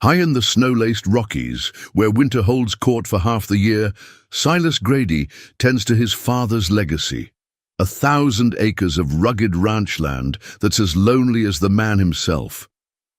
High in the snow-laced Rockies, where winter holds court for half the year, Silas Grady tends to his father's legacy. 1,000 acres of rugged ranch land that's as lonely as the man himself.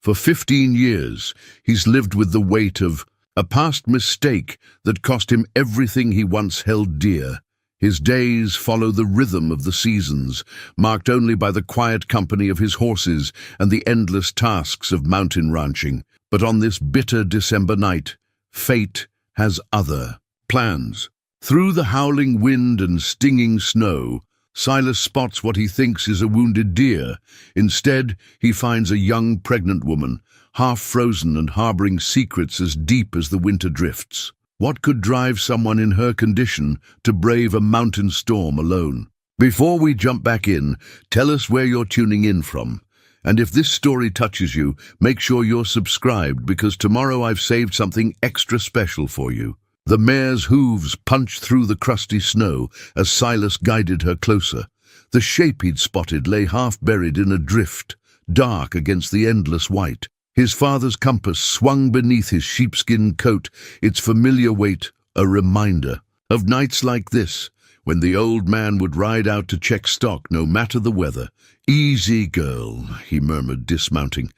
For 15 years, he's lived with the weight of a past mistake that cost him everything he once held dear. His days follow the rhythm of the seasons, marked only by the quiet company of his horses and the endless tasks of mountain ranching. But on this bitter December night, fate has other plans. Through the howling wind and stinging snow, Silas spots what he thinks is a wounded deer. Instead, he finds a young pregnant woman, half frozen and harboring secrets as deep as the winter drifts. What could drive someone in her condition to brave a mountain storm alone? Before we jump back in, tell us where you're tuning in from. And if this story touches you, make sure you're subscribed, because tomorrow I've saved something extra special for you. The mare's hooves punched through the crusty snow as Silas guided her closer. The shape he'd spotted lay half buried in a drift, dark against the endless white. His father's compass swung beneath his sheepskin coat, its familiar weight a reminder of nights like this, when the old man would ride out to check stock no matter the weather. "Easy, girl," he murmured, dismounting.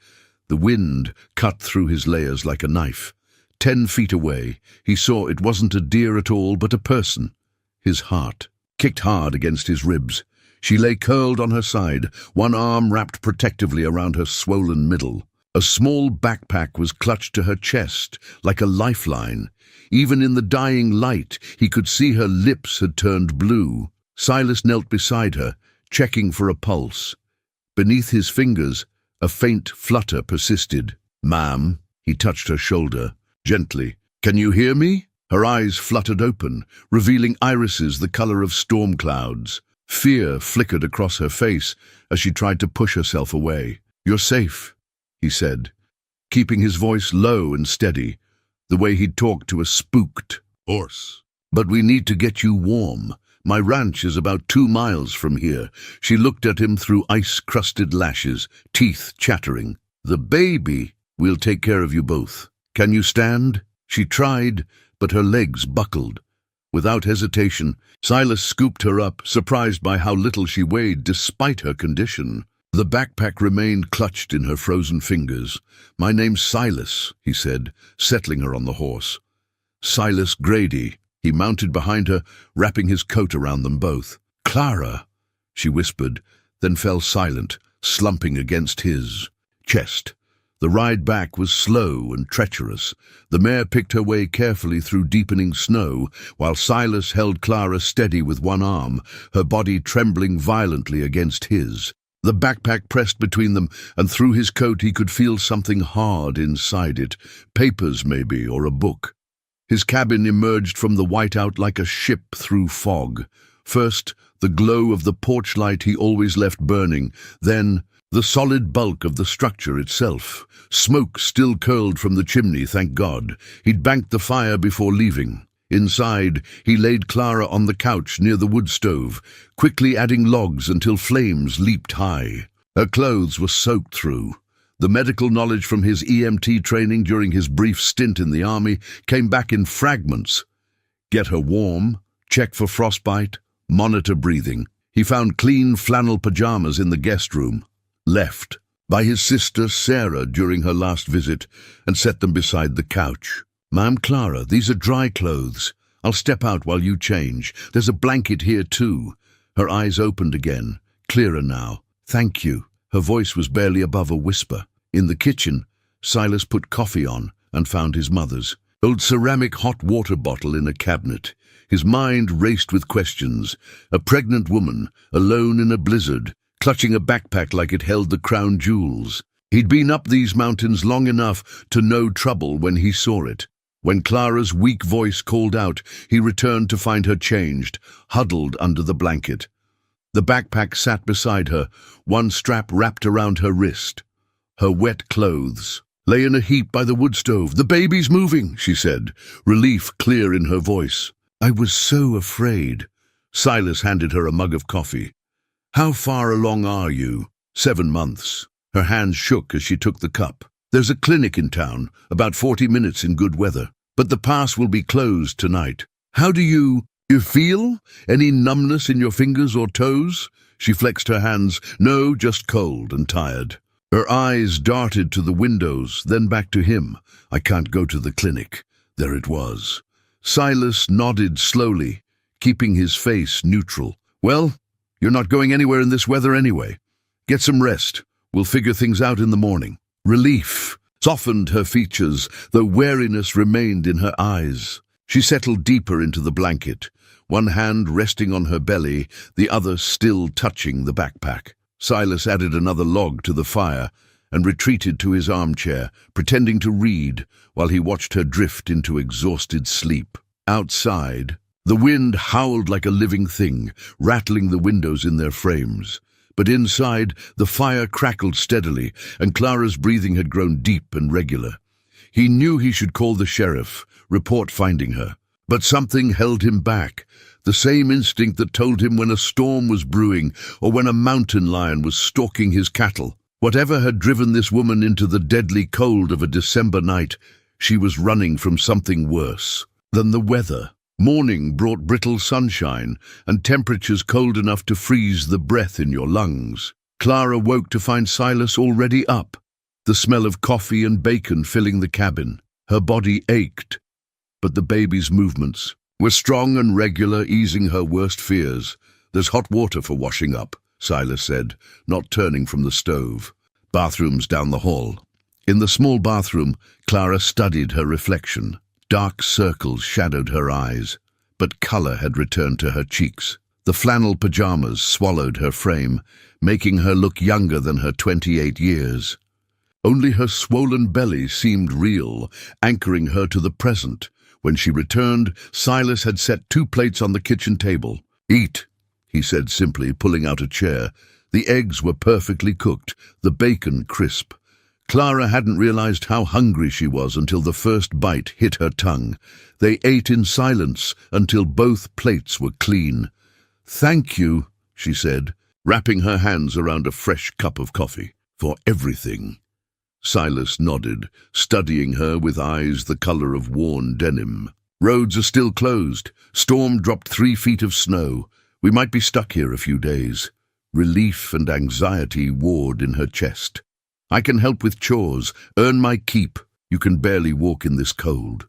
The wind cut through his layers like a knife. 10 feet away, he saw it wasn't a deer at all, but a person. His heart kicked hard against his ribs. She lay curled on her side, one arm wrapped protectively around her swollen middle. A small backpack was clutched to her chest, like a lifeline. Even in the dying light, he could see her lips had turned blue. Silas knelt beside her, checking for a pulse. Beneath his fingers, a faint flutter persisted. "Ma'am," he touched her shoulder, gently. "Can you hear me?" Her eyes fluttered open, revealing irises the color of storm clouds. Fear flickered across her face as she tried to push herself away. "You're safe," he said, keeping his voice low and steady, the way he'd talk to a spooked horse. "But we need to get you warm. My ranch is about 2 miles from here." She looked at him through ice-crusted lashes, teeth chattering. "The baby, we'll take care of you both. Can you stand?" She tried, but her legs buckled. Without hesitation, Silas scooped her up, surprised by how little she weighed despite her condition. The backpack remained clutched in her frozen fingers. "My name's Silas," he said, settling her on the horse. "Silas Grady." He mounted behind her, wrapping his coat around them both. "Clara," she whispered, then fell silent, slumping against his chest. The ride back was slow and treacherous. The mare picked her way carefully through deepening snow, while Silas held Clara steady with one arm, her body trembling violently against his. The backpack pressed between them, and through his coat he could feel something hard inside it. Papers, maybe, or a book. His cabin emerged from the whiteout like a ship through fog. First, the glow of the porch light he always left burning, then the solid bulk of the structure itself. Smoke still curled from the chimney, thank God. He'd banked the fire before leaving. Inside, he laid Clara on the couch near the wood stove, quickly adding logs until flames leaped high. Her clothes were soaked through. The medical knowledge from his EMT training during his brief stint in the army came back in fragments. Get her warm, check for frostbite, monitor breathing. He found clean flannel pajamas in the guest room, left by his sister Sarah during her last visit, and set them beside the couch. "Ma'am Clara, these are dry clothes. I'll step out while you change. There's a blanket here too." Her eyes opened again, clearer now. "Thank you." Her voice was barely above a whisper. In the kitchen, Silas put coffee on and found his mother's old ceramic hot water bottle in a cabinet. His mind raced with questions. A pregnant woman, alone in a blizzard, clutching a backpack like it held the crown jewels. He'd been up these mountains long enough to know trouble when he saw it. When Clara's weak voice called out, he returned to find her changed, huddled under the blanket. The backpack sat beside her, one strap wrapped around her wrist. Her wet clothes lay in a heap by the wood stove. "The baby's moving," she said, relief clear in her voice. "I was so afraid." Silas handed her a mug of coffee. "How far along are you?" 7 months. Her hands shook as she took the cup. There's a clinic in town, about 40 minutes in good weather, but the pass will be closed tonight. How do you feel? Any numbness in your fingers or toes? She flexed her hands. No, just cold and tired. Her eyes darted to the windows, then back to him. I can't go to the clinic. There it was. Silas nodded slowly, keeping his face neutral. Well, you're not going anywhere in this weather anyway. Get some rest. We'll figure things out in the morning. Relief softened her features, though wariness remained in her eyes. She settled deeper into the blanket, one hand resting on her belly, the other still touching the backpack. Silas added another log to the fire and retreated to his armchair, pretending to read while he watched her drift into exhausted sleep. Outside, the wind howled like a living thing, rattling the windows in their frames. But inside, the fire crackled steadily, and Clara's breathing had grown deep and regular. He knew he should call the sheriff, report finding her. But something held him back, the same instinct that told him when a storm was brewing or when a mountain lion was stalking his cattle. Whatever had driven this woman into the deadly cold of a December night, she was running from something worse than the weather. Morning brought brittle sunshine and temperatures cold enough to freeze the breath in your lungs. Clara woke to find Silas already up, the smell of coffee and bacon filling the cabin. Her body ached, but the baby's movements were strong and regular, easing her worst fears. There's hot water for washing up, Silas said, not turning from the stove. Bathrooms down the hall. In the small bathroom, Clara studied her reflection. Dark circles shadowed her eyes, but color had returned to her cheeks. The flannel pajamas swallowed her frame, making her look younger than her 28 years. Only her swollen belly seemed real, anchoring her to the present. When she returned, Silas had set 2 plates on the kitchen table. "Eat," he said simply, pulling out a chair. The eggs were perfectly cooked, the bacon crisp. Clara hadn't realized how hungry she was until the first bite hit her tongue. They ate in silence until both plates were clean. "Thank you," she said, wrapping her hands around a fresh cup of coffee. "For everything." Silas nodded, studying her with eyes the color of worn denim. "Roads are still closed. Storm dropped 3 feet of snow. We might be stuck here a few days." Relief and anxiety warred in her chest. "I can help with chores, earn my keep. You can barely walk in this cold."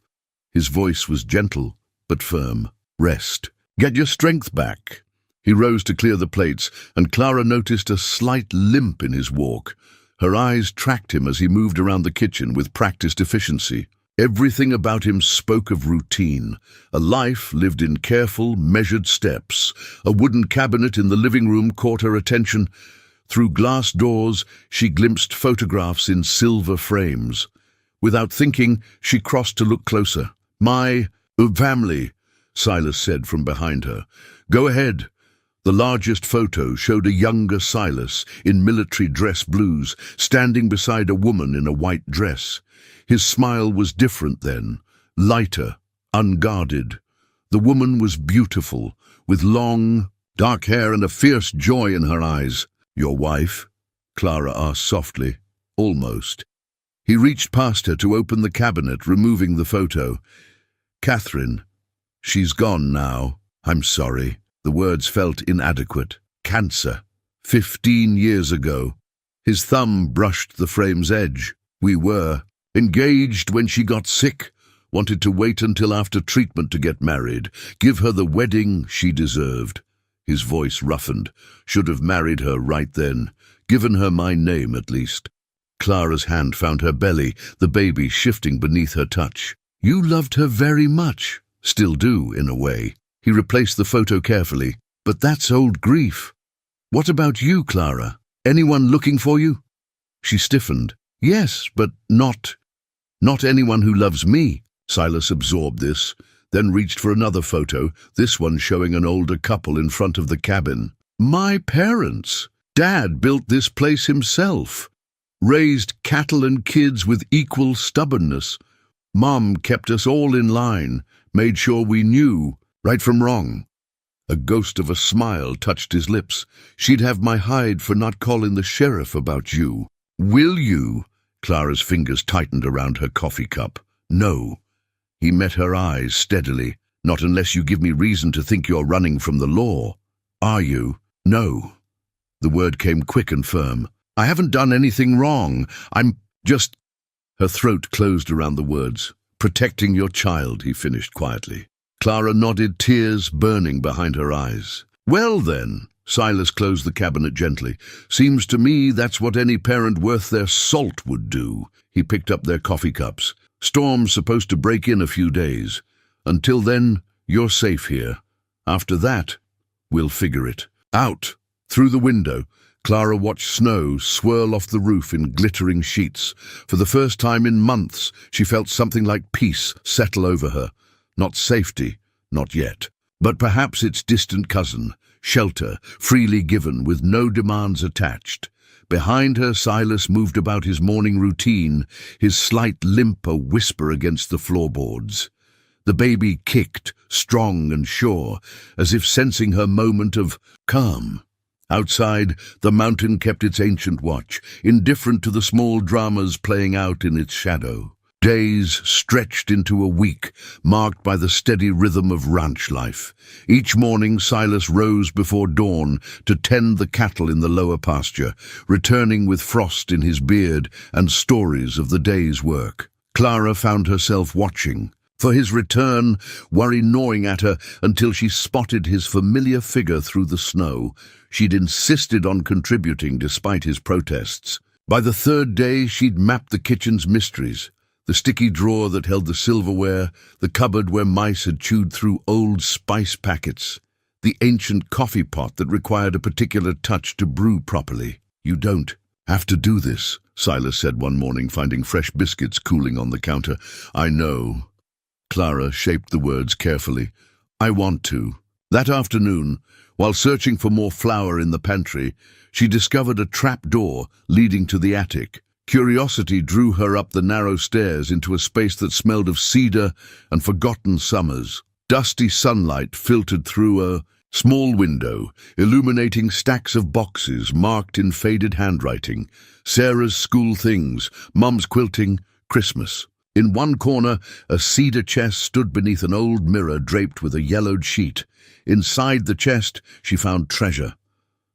His voice was gentle, but firm. "Rest. Get your strength back." He rose to clear the plates, and Clara noticed a slight limp in his walk. Her eyes tracked him as he moved around the kitchen with practiced efficiency. Everything about him spoke of routine, a life lived in careful, measured steps. A wooden cabinet in the living room caught her attention. Through glass doors, she glimpsed photographs in silver frames. Without thinking, she crossed to look closer. "My family," Silas said from behind her. "Go ahead." The largest photo showed a younger Silas in military dress blues, standing beside a woman in a white dress. His smile was different then, lighter, unguarded. The woman was beautiful, with long, dark hair and a fierce joy in her eyes. "Your wife?" Clara asked softly. "Almost." He reached past her to open the cabinet, removing the photo. "Catherine. She's gone now. I'm sorry." The words felt inadequate. "Cancer. 15 years ago." His thumb brushed the frame's edge. "We were engaged when she got sick. Wanted to wait until after treatment to get married. Give her the wedding she deserved." His voice roughened. "Should have married her right then. Given her my name, at least." Clara's hand found her belly, the baby shifting beneath her touch. "You loved her very much." "Still do, in a way." He replaced the photo carefully. "But that's old grief. What about you, Clara? Anyone looking for you?" She stiffened. "Yes, but not anyone who loves me." Silas absorbed this, then reached for another photo, this one showing an older couple in front of the cabin. "My parents. Dad built this place himself. Raised cattle and kids with equal stubbornness. Mom kept us all in line, made sure we knew right from wrong." A ghost of a smile touched his lips. "She'd have my hide for not calling the sheriff about you." "Will you?" Clara's fingers tightened around her coffee cup. No. He met her eyes steadily. Not unless you give me reason to think you're running from the law. Are you? No. The word came quick and firm. I haven't done anything wrong. I'm just... Her throat closed around the words. Protecting your child, he finished quietly. Clara nodded, tears burning behind her eyes. Well then, Silas closed the cabinet gently. Seems to me that's what any parent worth their salt would do. He picked up their coffee cups. Storm's supposed to break in a few days. Until then, you're safe here. After that, we'll figure it out. Through the window, Clara watched snow swirl off the roof in glittering sheets. For the first time in months, she felt something like peace settle over her. Not safety, not yet. But perhaps its distant cousin, shelter, freely given with no demands attached. Behind her, Silas moved about his morning routine, his slight limp a whisper against the floorboards. The baby kicked, strong and sure, as if sensing her moment of calm. Outside, the mountain kept its ancient watch, indifferent to the small dramas playing out in its shadow. Days stretched into a week, marked by the steady rhythm of ranch life. Each morning, Silas rose before dawn to tend the cattle in the lower pasture, returning with frost in his beard and stories of the day's work. Clara found herself watching. For his return, worry gnawing at her until she spotted his familiar figure through the snow. She'd insisted on contributing despite his protests. By the third day, she'd mapped the kitchen's mysteries. The sticky drawer that held the silverware, the cupboard where mice had chewed through old spice packets, the ancient coffee pot that required a particular touch to brew properly. You don't have to do this, Silas said one morning, finding fresh biscuits cooling on the counter. I know. Clara shaped the words carefully. I want to. That afternoon, while searching for more flour in the pantry, she discovered a trap door leading to the attic. Curiosity drew her up the narrow stairs into a space that smelled of cedar and forgotten summers. Dusty sunlight filtered through a small window, illuminating stacks of boxes marked in faded handwriting. Sarah's school things, Mum's quilting, Christmas. In one corner, a cedar chest stood beneath an old mirror draped with a yellowed sheet. Inside the chest, she found treasure.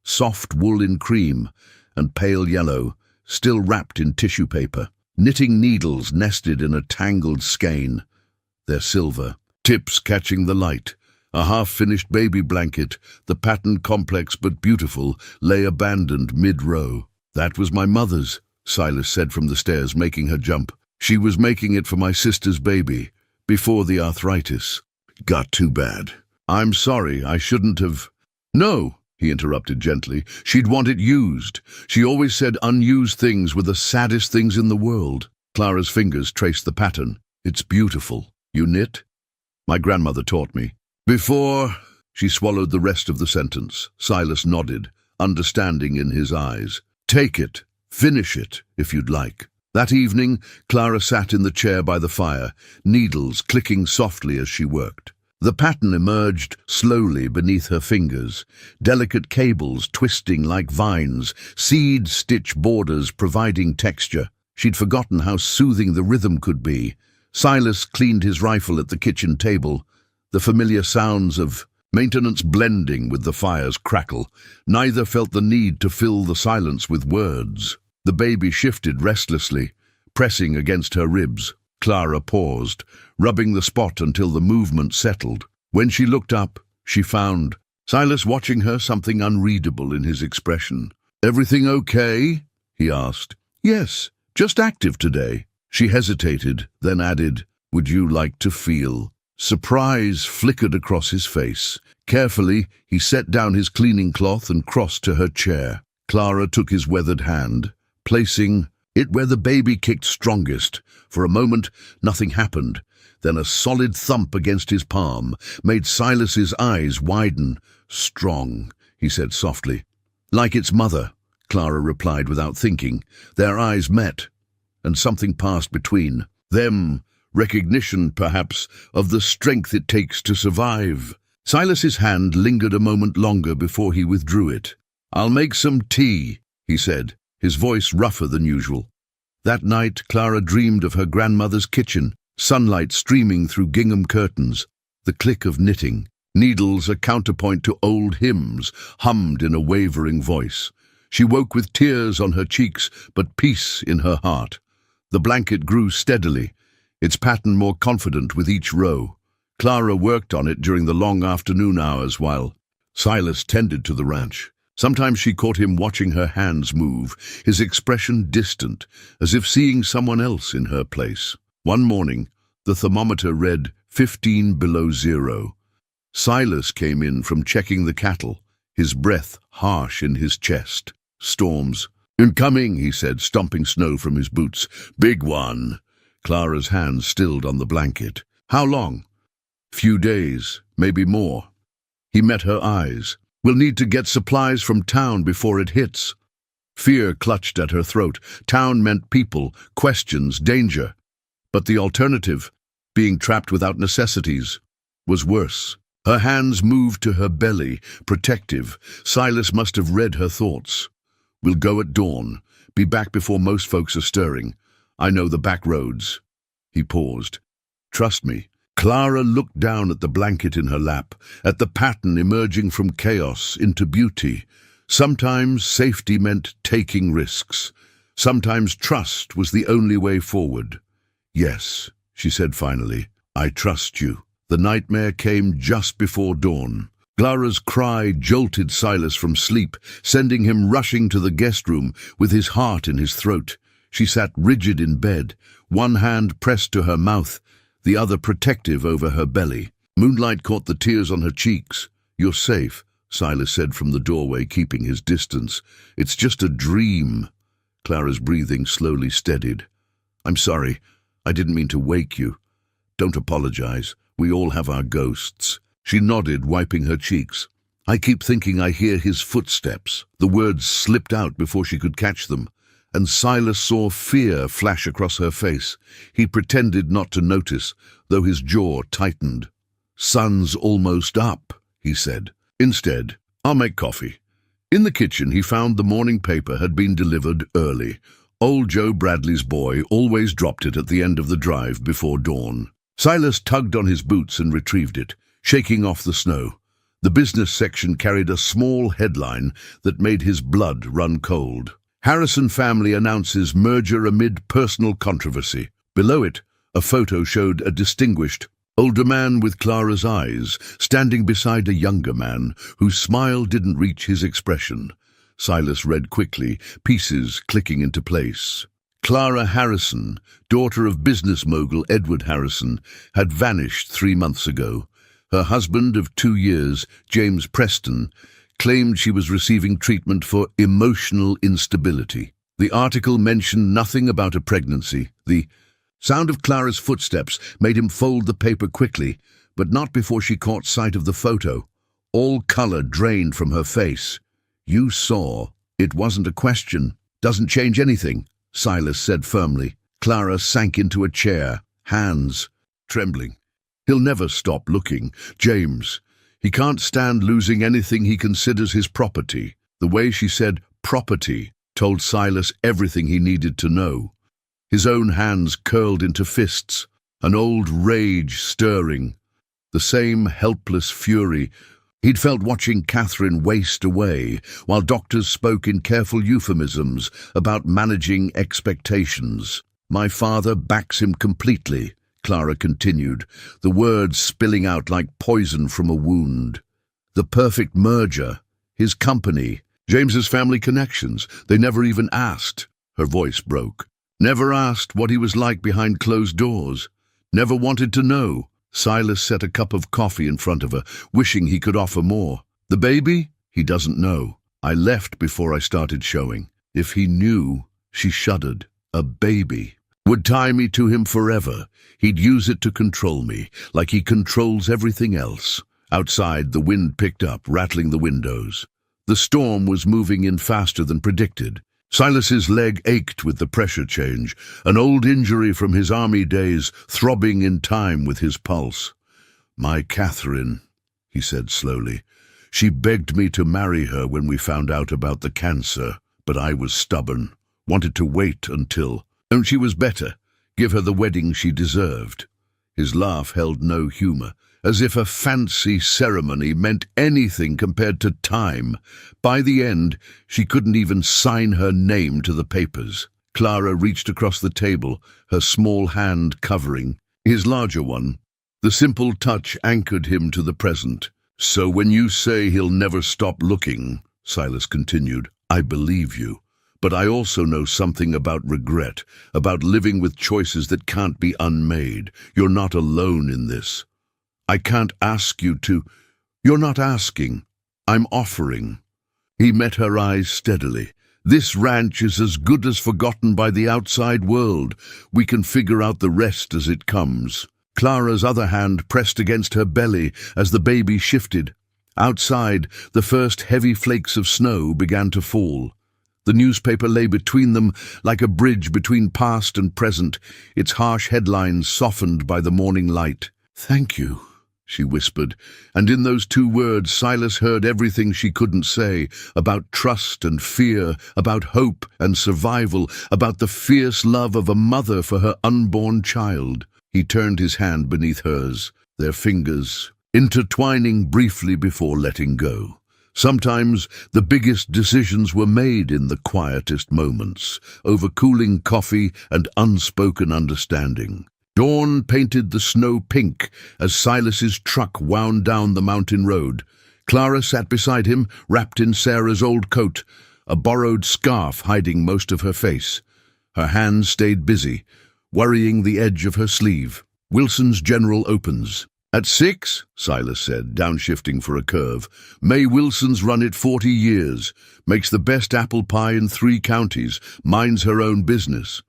Soft wool in cream and pale yellow, still wrapped in tissue paper. Knitting needles nested in a tangled skein. Their silver, tips catching the light. A half-finished baby blanket, the pattern complex but beautiful, lay abandoned mid-row. That was my mother's, Silas said from the stairs, making her jump. She was making it for my sister's baby, before the arthritis. Got too bad. I'm sorry, I shouldn't have... No, he interrupted gently. She'd want it used. She always said unused things were the saddest things in the world. Clara's fingers traced the pattern. It's beautiful. You knit? My grandmother taught me. Before... She swallowed the rest of the sentence. Silas nodded, understanding in his eyes. Take it. Finish it, if you'd like. That evening, Clara sat in the chair by the fire, needles clicking softly as she worked. The pattern emerged slowly beneath her fingers, delicate cables twisting like vines, seed-stitch borders providing texture. She'd forgotten how soothing the rhythm could be. Silas cleaned his rifle at the kitchen table, the familiar sounds of maintenance blending with the fire's crackle. Neither felt the need to fill the silence with words. The baby shifted restlessly, pressing against her ribs. Clara paused, rubbing the spot until the movement settled. When she looked up, she found Silas watching her, something unreadable in his expression. Everything okay? He asked. Yes, just active today. She hesitated, then added, Would you like to feel? Surprise flickered across his face. Carefully, he set down his cleaning cloth and crossed to her chair. Clara took his weathered hand, placing it where the baby kicked strongest. For a moment, nothing happened. Then a solid thump against his palm made Silas's eyes widen. Strong, he said softly. Like its mother, Clara replied without thinking. Their eyes met, and something passed between them. Recognition, perhaps, of the strength it takes to survive. Silas's hand lingered a moment longer before he withdrew it. I'll make some tea, he said, his voice rougher than usual. That night, Clara dreamed of her grandmother's kitchen, sunlight streaming through gingham curtains, the click of knitting, needles a counterpoint to old hymns, hummed in a wavering voice. She woke with tears on her cheeks, but peace in her heart. The blanket grew steadily, its pattern more confident with each row. Clara worked on it during the long afternoon hours while Silas tended to the ranch. Sometimes she caught him watching her hands move, his expression distant, as if seeing someone else in her place. One morning, the thermometer read 15 below zero. Silas came in from checking the cattle, his breath harsh in his chest. Storms. "Incoming," he said, stomping snow from his boots. "Big one." Clara's hands stilled on the blanket. "How long?" "Few days, maybe more." He met her eyes. "We'll need to get supplies from town before it hits." Fear clutched at her throat. Town meant people, questions, danger. But the alternative, being trapped without necessities, was worse. Her hands moved to her belly, protective. Silas must have read her thoughts. "We'll go at dawn. Be back before most folks are stirring. I know the back roads." He paused. "Trust me." Clara looked down at the blanket in her lap, at the pattern emerging from chaos into beauty. Sometimes safety meant taking risks. Sometimes trust was the only way forward. "Yes," she said finally, "I trust you." The nightmare came just before dawn. Clara's cry jolted Silas from sleep, sending him rushing to the guest room with his heart in his throat. She sat rigid in bed, one hand pressed to her mouth, the other protective over her belly. Moonlight caught the tears on her cheeks. "You're safe," Silas said from the doorway, keeping his distance. "It's just a dream." Clara's breathing slowly steadied. "I'm sorry. I didn't mean to wake you." "Don't apologize. We all have our ghosts." She nodded, wiping her cheeks. "I keep thinking I hear his footsteps." The words slipped out before she could catch them, and Silas saw fear flash across her face. He pretended not to notice, though his jaw tightened. "Sun's almost up," he said. "Instead, I'll make coffee." In the kitchen, he found the morning paper had been delivered early. Old Joe Bradley's boy always dropped it at the end of the drive before dawn. Silas tugged on his boots and retrieved it, shaking off the snow. The business section carried a small headline that made his blood run cold. "Harrison family announces merger amid personal controversy." Below it, a photo showed a distinguished, older man with Clara's eyes, standing beside a younger man whose smile didn't reach his expression. Silas read quickly, pieces clicking into place. Clara Harrison, daughter of business mogul Edward Harrison, had vanished 3 months ago. Her husband of 2 years, James Preston, claimed she was receiving treatment for emotional instability. The article mentioned nothing about a pregnancy. The sound of Clara's footsteps made him fold the paper quickly, but not before she caught sight of the photo. All color drained from her face. "You saw. It wasn't a question. Doesn't change anything," Silas said firmly. Clara sank into a chair, hands trembling. "He'll never stop looking. James. He can't stand losing anything he considers his property." The way she said property told Silas everything he needed to know. His own hands curled into fists, an old rage stirring, the same helpless fury he'd felt watching Catherine waste away, while doctors spoke in careful euphemisms about managing expectations. "My father backs him completely," Clara continued, the words spilling out like poison from a wound. "The perfect merger, his company, James's family connections. They never even asked." Her voice broke. "Never asked what he was like behind closed doors. Never wanted to know." Silas set a cup of coffee in front of her, wishing he could offer more. "The baby? He doesn't know. I left before I started showing. If he knew," she shuddered. "A baby. Would tie me to him forever. He'd use it to control me, like he controls everything else." Outside, the wind picked up, rattling the windows. The storm was moving in faster than predicted. Silas's leg ached with the pressure change, an old injury from his army days throbbing in time with his pulse. "My Catherine," he said slowly. "She begged me to marry her when we found out about the cancer, but I was stubborn, wanted to wait until..." And she was better. Give her the wedding she deserved. His laugh held no humor, as if a fancy ceremony meant anything compared to time. By the end, she couldn't even sign her name to the papers. Clara reached across the table, her small hand covering his larger one. The simple touch anchored him to the present. "So when you say he'll never stop looking," Silas continued, "I believe you. But I also know something about regret, about living with choices that can't be unmade. You're not alone in this. I can't ask you to. You're not asking. I'm offering." He met her eyes steadily. "This ranch is as good as forgotten by the outside world. We can figure out the rest as it comes." Clara's other hand pressed against her belly as the baby shifted. Outside, the first heavy flakes of snow began to fall. The newspaper lay between them like a bridge between past and present, its harsh headlines softened by the morning light. "Thank you," she whispered, and in those two words Silas heard everything she couldn't say, about trust and fear, about hope and survival, about the fierce love of a mother for her unborn child. He turned his hand beneath hers, their fingers intertwining briefly before letting go. Sometimes the biggest decisions were made in the quietest moments, over cooling coffee and unspoken understanding. Dawn painted the snow pink as Silas's truck wound down the mountain road. Clara sat beside him, wrapped in Sarah's old coat, a borrowed scarf hiding most of her face. Her hands stayed busy, worrying the edge of her sleeve. "Wilson's General opens at 6, Silas said, downshifting for a curve. "May Wilson's run it 40 years, makes the best apple pie in 3 counties, minds her own business."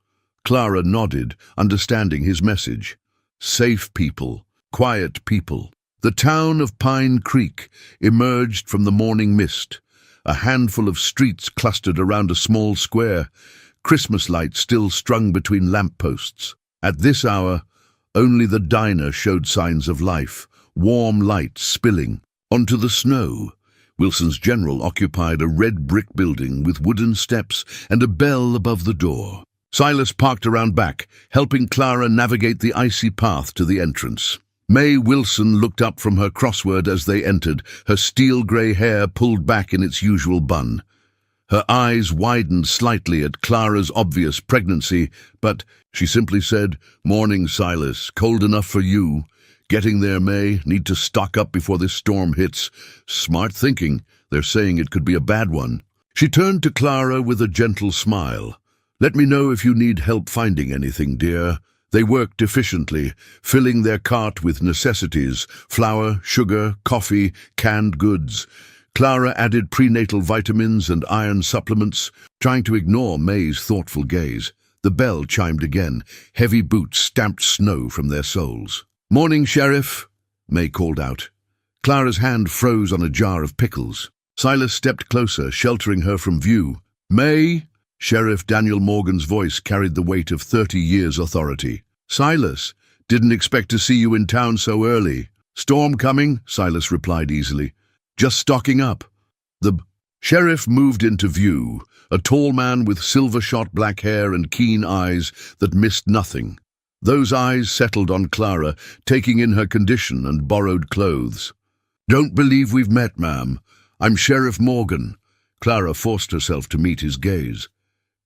Clara nodded, understanding his message. Safe people, quiet people. The town of Pine Creek emerged from the morning mist. A handful of streets clustered around a small square, Christmas lights still strung between lampposts. At this hour, only the diner showed signs of life, warm light spilling onto the snow. Wilson's General occupied a red brick building with wooden steps and a bell above the door. Silas parked around back, helping Clara navigate the icy path to the entrance. May Wilson looked up from her crossword as they entered, her steel-grey hair pulled back in its usual bun. Her eyes widened slightly at Clara's obvious pregnancy, but she simply said, "Morning, Silas. Cold enough for you. Getting there, May. Need to stock up before this storm hits." "Smart thinking. They're saying it could be a bad one." She turned to Clara with a gentle smile. "Let me know if you need help finding anything, dear." They worked efficiently, filling their cart with necessities: flour, sugar, coffee, canned goods. Clara added prenatal vitamins and iron supplements, trying to ignore May's thoughtful gaze. The bell chimed again. Heavy boots stamped snow from their soles. "Morning, Sheriff," May called out. Clara's hand froze on a jar of pickles. Silas stepped closer, sheltering her from view. "May?" Sheriff Daniel Morgan's voice carried the weight of 30 years' authority. "Silas, didn't expect to see you in town so early." "Storm coming?" Silas replied easily. "Just stocking up." The sheriff moved into view, a tall man with silver-shot black hair and keen eyes that missed nothing. Those eyes settled on Clara, taking in her condition and borrowed clothes. "Don't believe we've met, ma'am. I'm Sheriff Morgan." Clara forced herself to meet his gaze.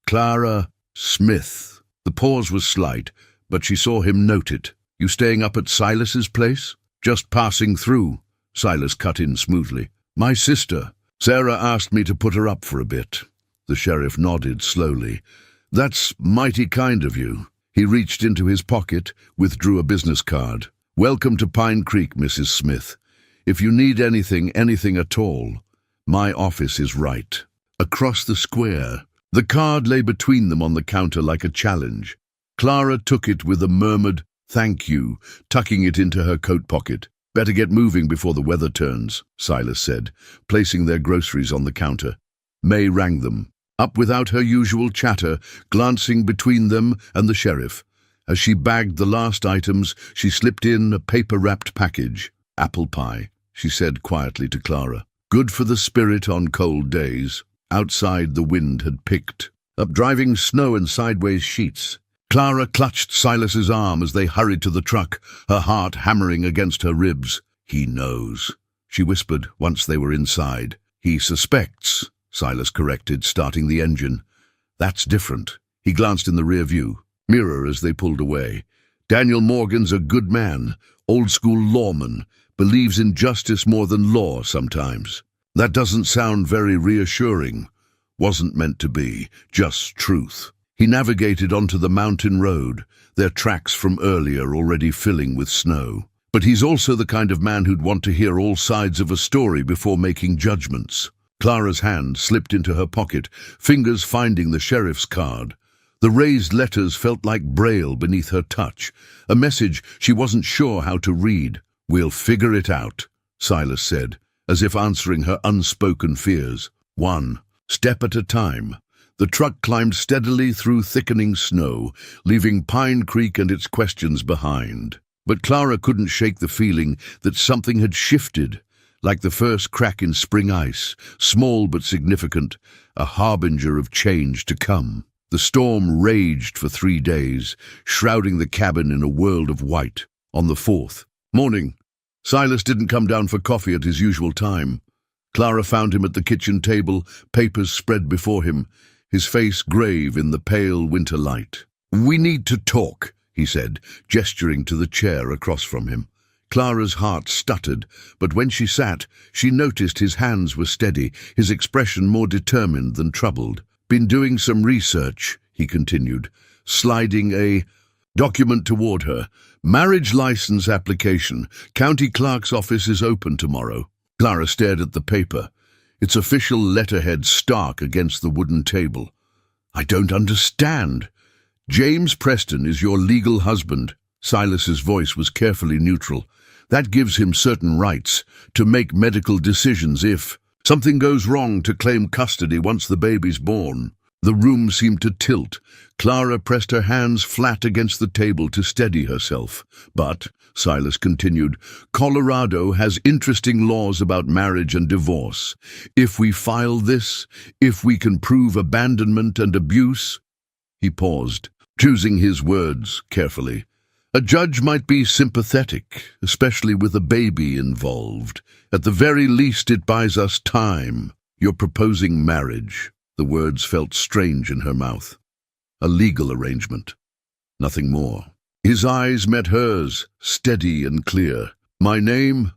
"Clara Smith." The pause was slight, but she saw him note it. "You staying up at Silas's place?" "Just passing through," Silas cut in smoothly. "My sister. Sarah asked me to put her up for a bit." The sheriff nodded slowly. "That's mighty kind of you." He reached into his pocket, withdrew a business card. "Welcome to Pine Creek, Mrs. Smith. If you need anything at all, my office is right across the square." The card lay between them on the counter like a challenge. Clara took it with a murmured, "Thank you," tucking it into her coat pocket. "Better get moving before the weather turns," Silas said, placing their groceries on the counter. May rang them, up without her usual chatter, glancing between them and the sheriff. As she bagged the last items, she slipped in a paper-wrapped package. "Apple pie," she said quietly to Clara. "Good for the spirit on cold days." Outside, the wind had picked up driving snow and sideways sheets. Clara clutched Silas's arm as they hurried to the truck, her heart hammering against her ribs. "He knows," she whispered once they were inside. "He suspects," Silas corrected, starting the engine. "That's different." He glanced in the rear-view mirror as they pulled away. "Daniel Morgan's a good man, old-school lawman, believes in justice more than law sometimes." That doesn't sound very reassuring. Wasn't meant to be, just truth. He navigated onto the mountain road, their tracks from earlier already filling with snow. But he's also the kind of man who'd want to hear all sides of a story before making judgments. Clara's hand slipped into her pocket, fingers finding the sheriff's card. The raised letters felt like braille beneath her touch, a message she wasn't sure how to read. "We'll figure it out," Silas said, as if answering her unspoken fears. One step at a time. The truck climbed steadily through thickening snow, leaving Pine Creek and its questions behind. But Clara couldn't shake the feeling that something had shifted, like the first crack in spring ice, small but significant, a harbinger of change to come. The storm raged for 3 days, shrouding the cabin in a world of white. On the 4th morning, Silas didn't come down for coffee at his usual time. Clara found him at the kitchen table, papers spread before him, his face grave in the pale winter light. "We need to talk," he said, gesturing to the chair across from him. Clara's heart stuttered, but when she sat, she noticed his hands were steady, his expression more determined than troubled. "Been doing some research," he continued, sliding a document toward her. "Marriage license application. County clerk's office is open tomorrow." Clara stared at the paper, its official letterhead stark against the wooden table. "I don't understand." "James Preston is your legal husband." Silas's voice was carefully neutral. "That gives him certain rights to make medical decisions if something goes wrong, to claim custody once the baby's born." The room seemed to tilt. Clara pressed her hands flat against the table to steady herself. "But," Silas continued, "Colorado has interesting laws about marriage and divorce. If we file this, if we can prove abandonment and abuse—" He paused, choosing his words carefully. "A judge might be sympathetic, especially with a baby involved. At the very least, it buys us time. You're proposing marriage." The words felt strange in her mouth. "A legal arrangement. Nothing more." His eyes met hers, steady and clear. "My name,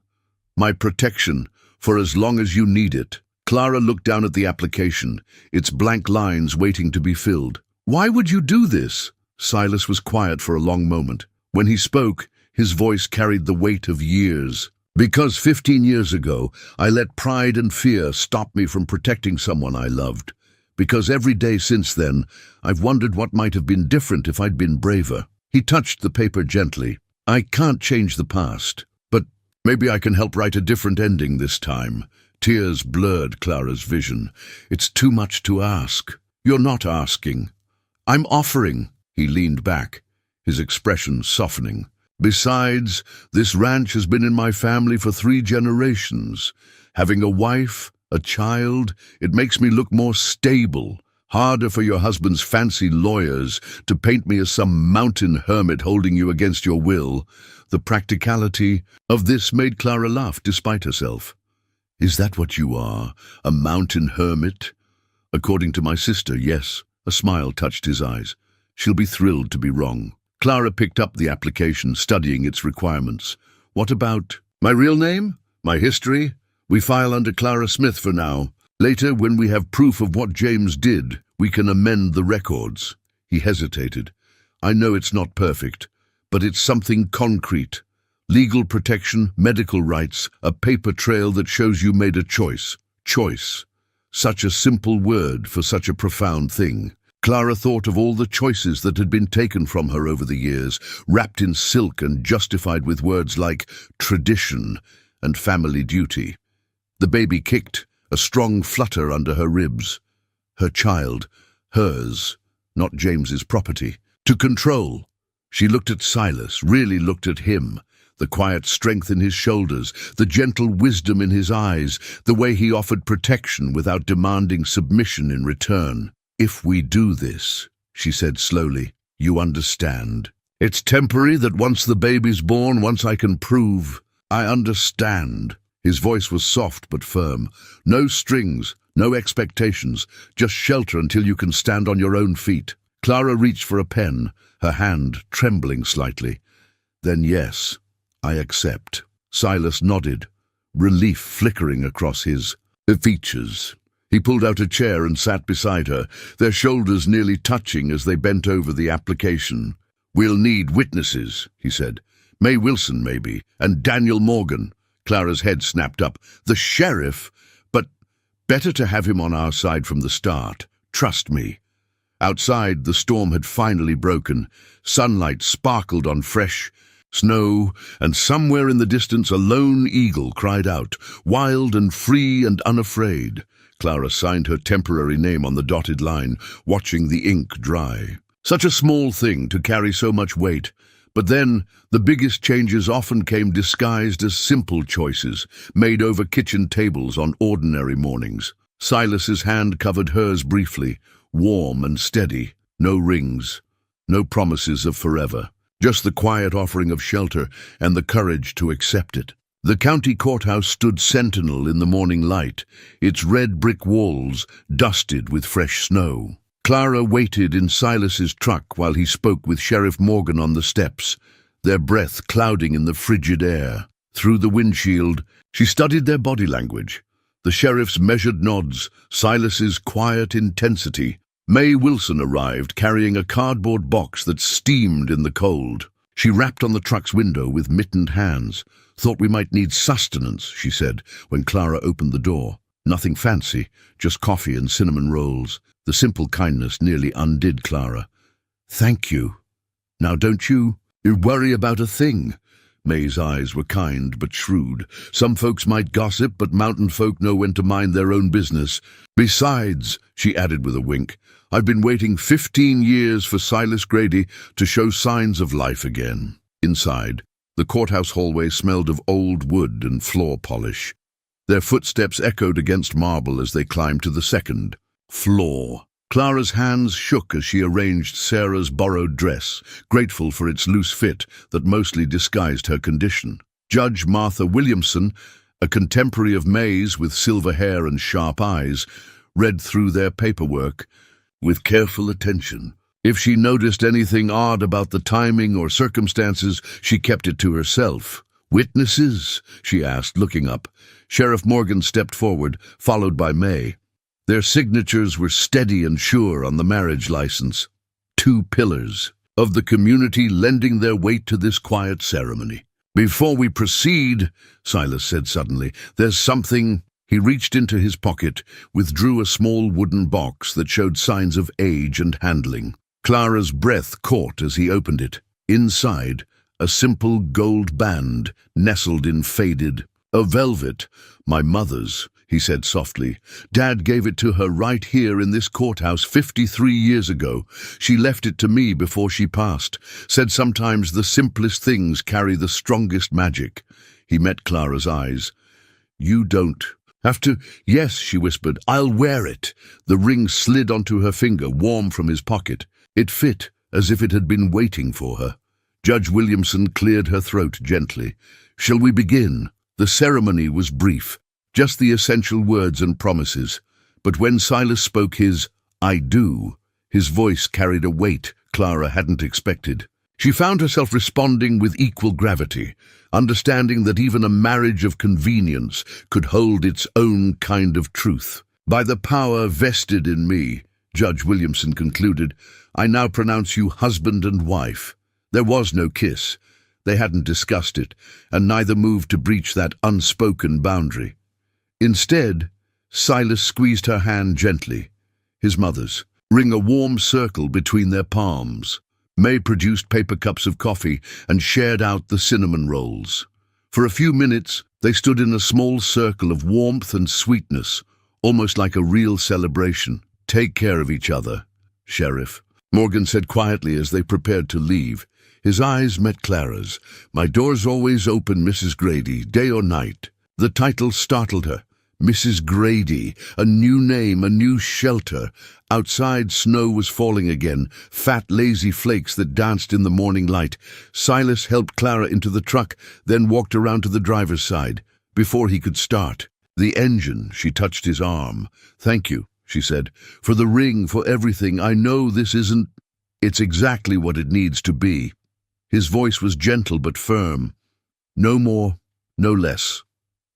my protection, for as long as you need it." Clara looked down at the application, its blank lines waiting to be filled. "Why would you do this?" Silas was quiet for a long moment. When he spoke, his voice carried the weight of years. "Because 15 years ago, I let pride and fear stop me from protecting someone I loved. Because every day since then, I've wondered what might have been different if I'd been braver." He touched the paper gently. "I can't change the past, but maybe I can help write a different ending this time." Tears blurred Clara's vision. "It's too much to ask." "You're not asking. I'm offering." He leaned back, his expression softening. "Besides, this ranch has been in my family for 3 generations. Having a wife, a child, it makes me look more stable. Harder for your husband's fancy lawyers to paint me as some mountain hermit holding you against your will." The practicality of this made Clara laugh despite herself. "Is that what you are, a mountain hermit?" "According to my sister, yes." A smile touched his eyes. "She'll be thrilled to be wrong." Clara picked up the application, studying its requirements. "What about my real name? My history? We file under Clara Smith for now. Later, when we have proof of what James did, we can amend the records." He hesitated. "I know it's not perfect, but it's something concrete. Legal protection, medical rights, a paper trail that shows you made a choice." Choice. Such a simple word for such a profound thing. Clara thought of all the choices that had been taken from her over the years, wrapped in silk and justified with words like tradition and family duty. The baby kicked, a strong flutter under her ribs. Her child, hers, not James's property. To control. She looked at Silas, really looked at him. The quiet strength in his shoulders, the gentle wisdom in his eyes, the way he offered protection without demanding submission in return. "If we do this," she said slowly, You understand. It's temporary that once the baby's born, once I can prove I understand. His voice was soft but firm. No strings, no expectations, just shelter until you can stand on your own feet. Clara reached for a pen, her hand trembling slightly. Then yes, I accept. Silas nodded, relief flickering across his features. He pulled out a chair and sat beside her, their shoulders nearly touching as they bent over the application. We'll need witnesses, he said. May Wilson, maybe, and Daniel Morgan. Clara's head snapped up. The sheriff? But better to have him on our side from the start. Trust me. Outside, the storm had finally broken. Sunlight sparkled on fresh snow, and somewhere in the distance a lone eagle cried out, wild and free and unafraid. Clara signed her temporary name on the dotted line, watching the ink dry. Such a small thing to carry so much weight. But then, the biggest changes often came disguised as simple choices, made over kitchen tables on ordinary mornings. Silas's hand covered hers briefly, warm and steady. No rings, no promises of forever. Just the quiet offering of shelter and the courage to accept it. The county courthouse stood sentinel in the morning light, its red brick walls dusted with fresh snow. Clara waited in Silas's truck while he spoke with Sheriff Morgan on the steps, their breath clouding in the frigid air. Through the windshield, she studied their body language. The sheriff's measured nods, Silas's quiet intensity. May Wilson arrived carrying a cardboard box that steamed in the cold. She rapped on the truck's window with mittened hands. Thought we might need sustenance, she said, when Clara opened the door. Nothing fancy, just coffee and cinnamon rolls. The simple kindness nearly undid Clara. Thank you. Now don't you worry about a thing. May's eyes were kind but shrewd. Some folks might gossip, but mountain folk know when to mind their own business. Besides, she added with a wink, I've been waiting 15 years for Silas Grady to show signs of life again. Inside, the courthouse hallway smelled of old wood and floor polish. Their footsteps echoed against marble as they climbed to the second floor. Clara's hands shook as she arranged Sarah's borrowed dress, grateful for its loose fit that mostly disguised her condition. Judge Martha Williamson, a contemporary of May's with silver hair and sharp eyes, read through their paperwork with careful attention. If she noticed anything odd about the timing or circumstances, she kept it to herself. Witnesses? She asked, looking up. Sheriff Morgan stepped forward, followed by May. Their signatures were steady and sure on the marriage license. 2 pillars of the community lending their weight to this quiet ceremony. Before we proceed, Silas said suddenly, there's something. He reached into his pocket, withdrew a small wooden box that showed signs of age and handling. Clara's breath caught as he opened it. Inside, a simple gold band nestled in faded. A velvet, my mother's, he said softly. Dad gave it to her right here in this courthouse 53 years ago. She left it to me before she passed. Said sometimes the simplest things carry the strongest magic. He met Clara's eyes. You don't have to. Yes, she whispered. I'll wear it. The ring slid onto her finger, warm from his pocket. It fit, as if it had been waiting for her. Judge Williamson cleared her throat gently. Shall we begin? The ceremony was brief, just the essential words and promises. But when Silas spoke his, I do, his voice carried a weight Clara hadn't expected. She found herself responding with equal gravity, understanding that even a marriage of convenience could hold its own kind of truth. By the power vested in me, Judge Williamson concluded, I now pronounce you husband and wife. There was no kiss. They hadn't discussed it, and neither moved to breach that unspoken boundary. Instead, Silas squeezed her hand gently, his mother's, ring a warm circle between their palms. May produced paper cups of coffee and shared out the cinnamon rolls. For a few minutes, they stood in a small circle of warmth and sweetness, almost like a real celebration. Take care of each other, Sheriff, Morgan said quietly as they prepared to leave. His eyes met Clara's. My door's always open, Mrs. Grady, day or night. The title startled her. Mrs. Grady, a new name, a new shelter. Outside, snow was falling again, fat, lazy flakes that danced in the morning light. Silas helped Clara into the truck, then walked around to the driver's side. Before he could start, the engine, she touched his arm. "Thank you," she said, "for the ring, for everything. I know this isn't... It's exactly what it needs to be." His voice was gentle but firm. No more, no less.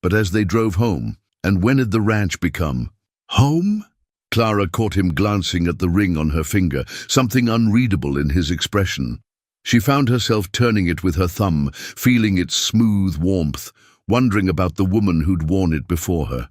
But as they drove home, and when had the ranch become home? Clara caught him glancing at the ring on her finger, something unreadable in his expression. She found herself turning it with her thumb, feeling its smooth warmth, wondering about the woman who'd worn it before her.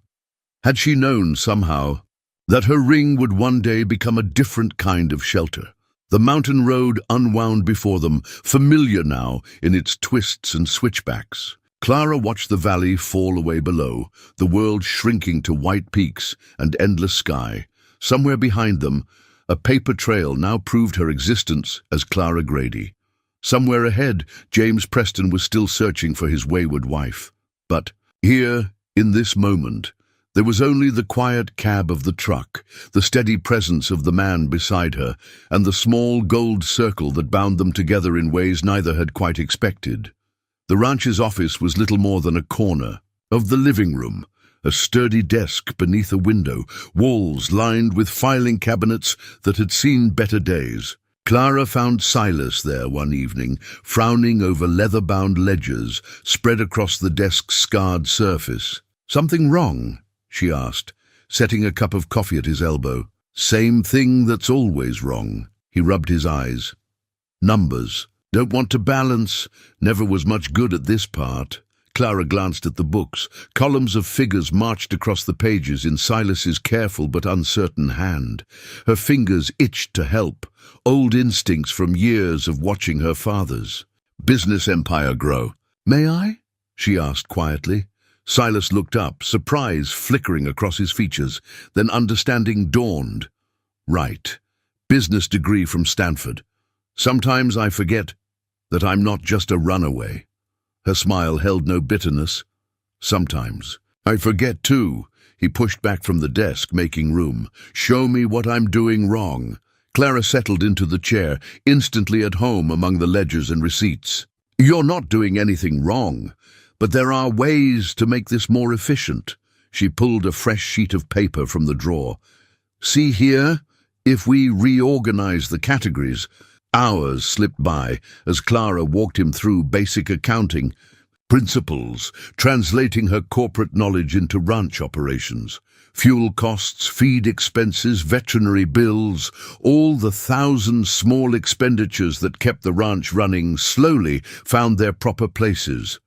Had she known, somehow, that her ring would one day become a different kind of shelter? The mountain road unwound before them, familiar now in its twists and switchbacks. Clara watched the valley fall away below, the world shrinking to white peaks and endless sky. Somewhere behind them, a paper trail now proved her existence as Clara Grady. Somewhere ahead, James Preston was still searching for his wayward wife. But here, in this moment, there was only the quiet cab of the truck, the steady presence of the man beside her, and the small gold circle that bound them together in ways neither had quite expected. The ranch's office was little more than a corner of the living room, a sturdy desk beneath a window, walls lined with filing cabinets that had seen better days. Clara found Silas there one evening, frowning over leather-bound ledgers spread across the desk's scarred surface. "Something wrong?" she asked, setting a cup of coffee at his elbow. "Same thing that's always wrong." He rubbed his eyes. "Numbers. Don't want to balance. Never was much good at this part." Clara glanced at the books. Columns of figures marched across the pages in Silas's careful but uncertain hand. Her fingers itched to help, old instincts from years of watching her father's business empire grow. "May I?" she asked quietly. Silas looked up, surprise flickering across his features. Then understanding dawned. "Right. Business degree from Stanford. Sometimes I forget that I'm not just a runaway." Her smile held no bitterness. "Sometimes. I forget too." He pushed back from the desk, making room. "Show me what I'm doing wrong." Clara settled into the chair, instantly at home among the ledgers and receipts. "You're not doing anything wrong, but there are ways to make this more efficient." She pulled a fresh sheet of paper from the drawer. "See here? If we reorganize the categories..." Hours slipped by as Clara walked him through basic accounting principles, translating her corporate knowledge into ranch operations. Fuel costs, feed expenses, veterinary bills, all the thousand small expenditures that kept the ranch running slowly found their proper places.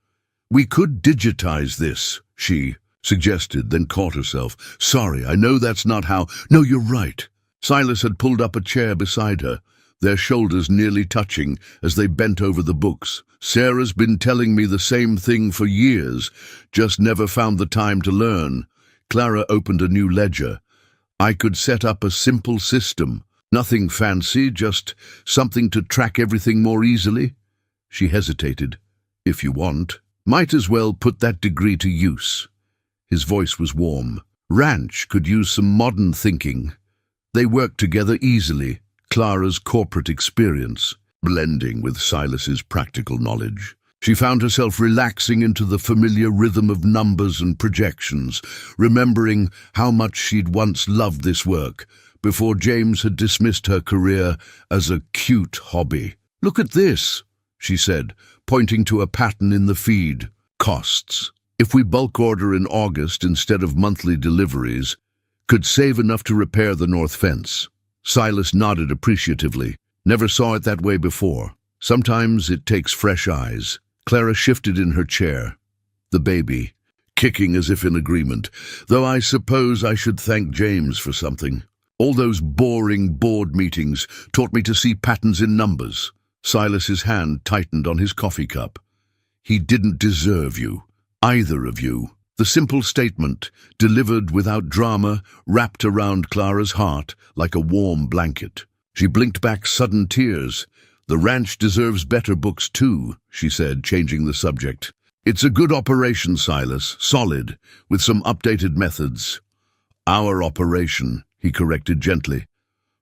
"We could digitize this," she suggested, then caught herself. "Sorry, I know that's not how..." "No, you're right." Silas had pulled up a chair beside her, their shoulders nearly touching as they bent over the books. "Sarah's been telling me the same thing for years, just never found the time to learn." Clara opened a new ledger. "I could set up a simple system, nothing fancy, just something to track everything more easily." She hesitated. "If you want, might as well put that degree to use." His voice was warm. "Ranch could use some modern thinking." They worked together easily, Clara's corporate experience blending with Silas's practical knowledge. She found herself relaxing into the familiar rhythm of numbers and projections, remembering how much she'd once loved this work, before James had dismissed her career as a cute hobby. "Look at this," she said, pointing to a pattern in the feed. "Costs. If we bulk order in August instead of monthly deliveries, could save enough to repair the north fence." Silas nodded appreciatively. "Never saw it that way before. Sometimes it takes fresh eyes." Clara shifted in her chair, the baby kicking as if in agreement. "Though I suppose I should thank James for something. All those boring board meetings taught me to see patterns in numbers." Silas's hand tightened on his coffee cup. "He didn't deserve you, either of you." The simple statement, delivered without drama, wrapped around Clara's heart like a warm blanket. She blinked back sudden tears. "The ranch deserves better books too," she said, changing the subject. It's a good operation, Silas, solid, with some updated methods. Our operation, he corrected gently.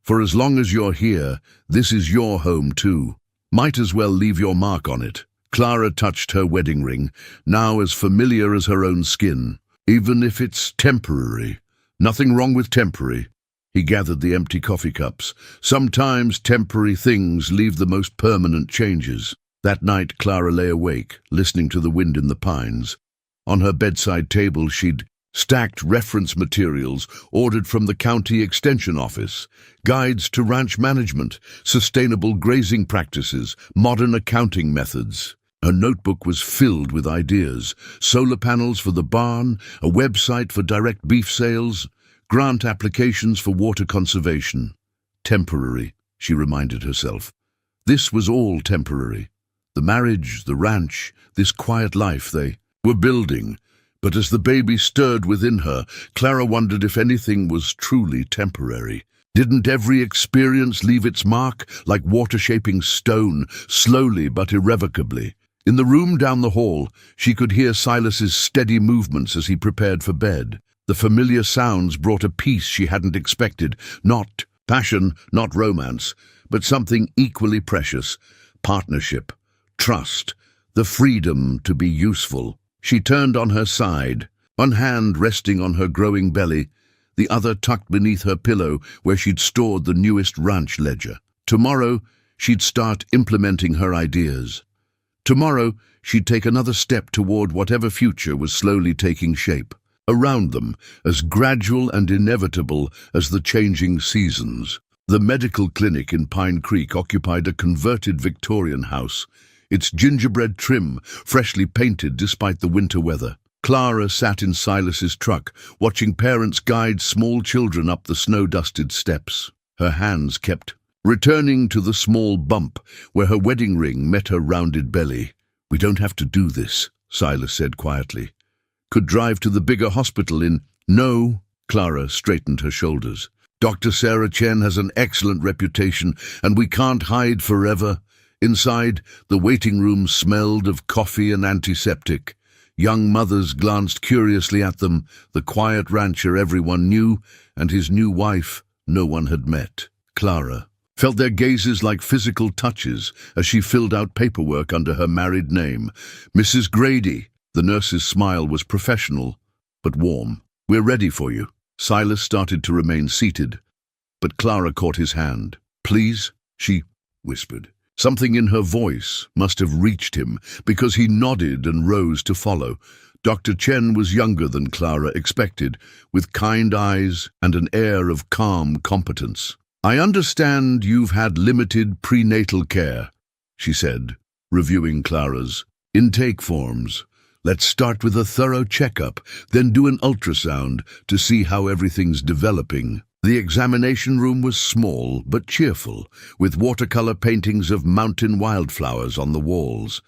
For as long as you're here, this is your home too. Might as well leave your mark on it. Clara touched her wedding ring, now as familiar as her own skin. Even if it's temporary. Nothing wrong with temporary. He gathered the empty coffee cups. Sometimes temporary things leave the most permanent changes. That night Clara lay awake, listening to the wind in the pines. On her bedside table she'd stacked reference materials ordered from the county extension office, guides to ranch management, sustainable grazing practices, modern accounting methods. Her notebook was filled with ideas: solar panels for the barn, a website for direct beef sales, grant applications for water conservation. Temporary, she reminded herself. This was all temporary. The marriage, the ranch, this quiet life they were building. But as the baby stirred within her, Clara wondered if anything was truly temporary. Didn't every experience leave its mark, like water-shaping stone, slowly but irrevocably? In the room down the hall, she could hear Silas's steady movements as he prepared for bed. The familiar sounds brought a peace she hadn't expected. Not passion, not romance, but something equally precious: partnership, trust, the freedom to be useful. She turned on her side, one hand resting on her growing belly, the other tucked beneath her pillow where she'd stored the newest ranch ledger. Tomorrow, she'd start implementing her ideas. Tomorrow, she'd take another step toward whatever future was slowly taking shape. Around them, as gradual and inevitable as the changing seasons. The medical clinic in Pine Creek occupied a converted Victorian house, its gingerbread trim freshly painted despite the winter weather. Clara sat in Silas's truck, watching parents guide small children up the snow-dusted steps. Her hands kept returning to the small bump where her wedding ring met her rounded belly. "We don't have to do this," Silas said quietly. "Could drive to the bigger hospital in—" "No," Clara straightened her shoulders. "Dr. Sarah Chen has an excellent reputation, and we can't hide forever." Inside, the waiting room smelled of coffee and antiseptic. Young mothers glanced curiously at them, the quiet rancher everyone knew, and his new wife no one had met. Clara felt their gazes like physical touches as she filled out paperwork under her married name. "Mrs. Grady." The nurse's smile was professional, but warm. "We're ready for you." Silas started to remain seated, but Clara caught his hand. "Please," she whispered. Something in her voice must have reached him, because he nodded and rose to follow. Dr. Chen was younger than Clara expected, with kind eyes and an air of calm competence. "I understand you've had limited prenatal care," she said, reviewing Clara's intake forms. "Let's start with a thorough checkup, then do an ultrasound to see how everything's developing." The examination room was small but cheerful, with watercolor paintings of mountain wildflowers on the walls.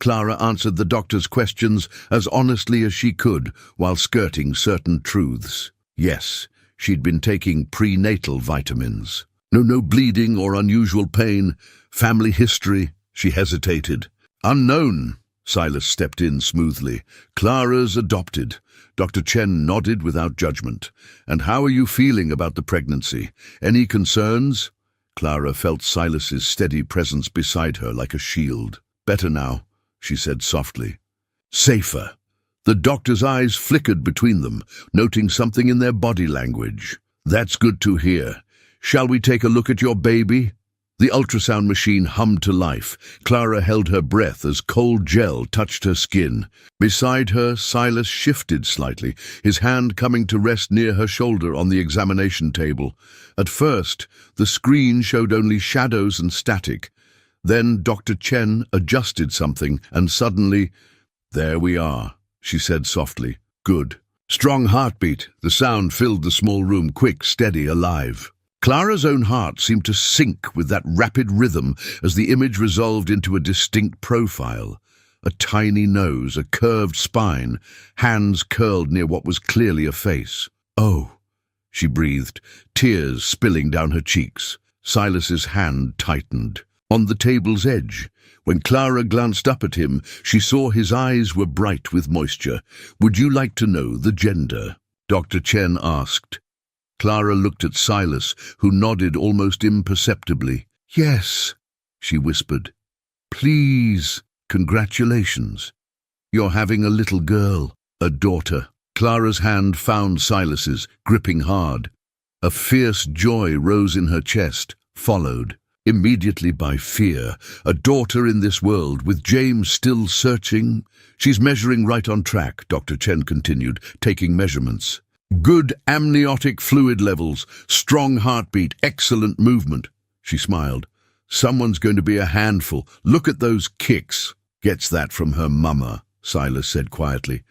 Clara answered the doctor's questions as honestly as she could while skirting certain truths. Yes, she'd been taking prenatal vitamins. No bleeding or unusual pain. Family history, she hesitated. "Unknown." Silas stepped in smoothly. "Clara's adopted." Dr. Chen nodded without judgment. "And how are you feeling about the pregnancy? Any concerns?" Clara felt Silas's steady presence beside her like a shield. "Better now," she said softly. "Safer." The doctor's eyes flickered between them, noting something in their body language. "That's good to hear. Shall we take a look at your baby?" The ultrasound machine hummed to life. Clara held her breath as cold gel touched her skin. Beside her, Silas shifted slightly, his hand coming to rest near her shoulder on the examination table. At first, the screen showed only shadows and static. Then Dr. Chen adjusted something, and suddenly, "There we are," she said softly. "Good." Strong heartbeat. The sound filled the small room, quick, steady, alive. Clara's own heart seemed to sync with that rapid rhythm as the image resolved into a distinct profile. A tiny nose, a curved spine, hands curled near what was clearly a face. "Oh," she breathed, tears spilling down her cheeks. Silas's hand tightened. on the table's edge. When Clara glanced up at him, she saw his eyes were bright with moisture. "Would you like to know the gender?" Dr. Chen asked. Clara looked at Silas, who nodded almost imperceptibly. "Yes," she whispered. "Please, congratulations. You're having a little girl, a daughter." Clara's hand found Silas's, gripping hard. A fierce joy rose in her chest, followed immediately by fear. A daughter in this world, with James still searching? "She's measuring right on track," Dr. Chen continued, taking measurements. "Good amniotic fluid levels, strong heartbeat, excellent movement." She smiled. "Someone's going to be a handful. Look at those kicks." "Gets that from her mama," Silas said quietly,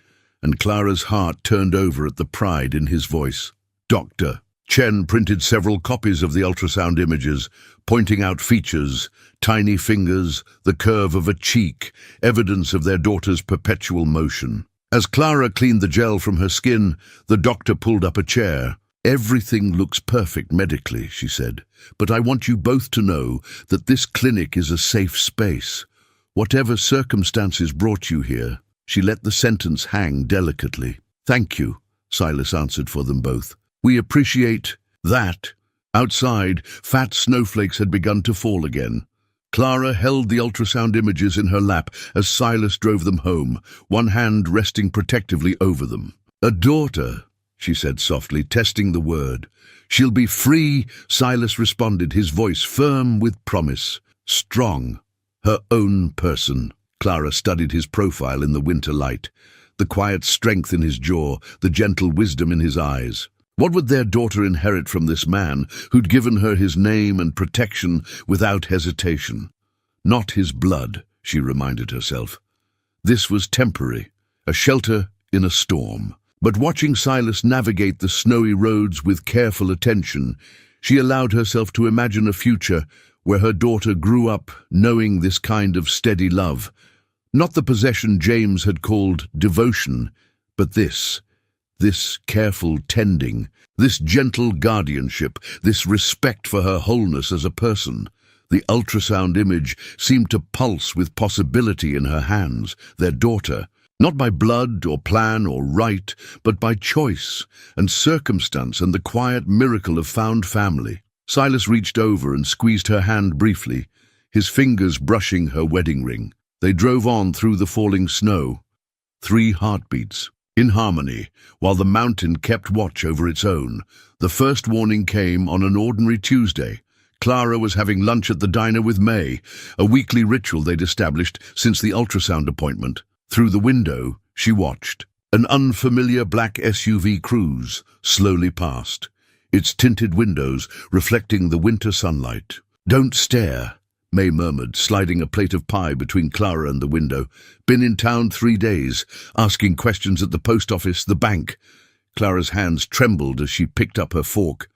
and Clara's heart turned over at the pride in his voice. Dr. Chen printed several copies of the ultrasound images, pointing out features, tiny fingers, the curve of a cheek, evidence of their daughter's perpetual motion. As Clara cleaned the gel from her skin, the doctor pulled up a chair. "Everything looks perfect medically," she said, "but I want you both to know that this clinic is a safe space. Whatever circumstances brought you here." She let the sentence hang delicately. "Thank you," Silas answered for them both. "We appreciate that." Outside, fat snowflakes had begun to fall again. Clara held the ultrasound images in her lap as Silas drove them home, one hand resting protectively over them. "A daughter," she said softly, testing the word. "She'll be free," Silas responded, his voice firm with promise. "Strong. Her own person." Clara studied his profile in the winter light, the quiet strength in his jaw, the gentle wisdom in his eyes. What would their daughter inherit from this man who'd given her his name and protection without hesitation? Not his blood, she reminded herself. This was temporary, a shelter in a storm. But watching Silas navigate the snowy roads with careful attention, she allowed herself to imagine a future where her daughter grew up knowing this kind of steady love. Not the possession James had called devotion, but this careful tending, this gentle guardianship, this respect for her wholeness as a person. The ultrasound image seemed to pulse with possibility in her hands, their daughter, not by blood or plan or right, but by choice and circumstance and the quiet miracle of found family. Silas reached over and squeezed her hand briefly, his fingers brushing her wedding ring. They drove on through the falling snow. 3 heartbeats, in harmony, while the mountain kept watch over its own. The first warning came on an ordinary Tuesday. Clara was having lunch at the diner with May, a weekly ritual they'd established since the ultrasound appointment. Through the window, she watched. An unfamiliar black SUV cruise slowly passed, its tinted windows reflecting the winter sunlight. "Don't stare," May murmured, sliding a plate of pie between Clara and the window. "Been in town 3 days, asking questions at the post office, the bank." Clara's hands trembled as she picked up her fork.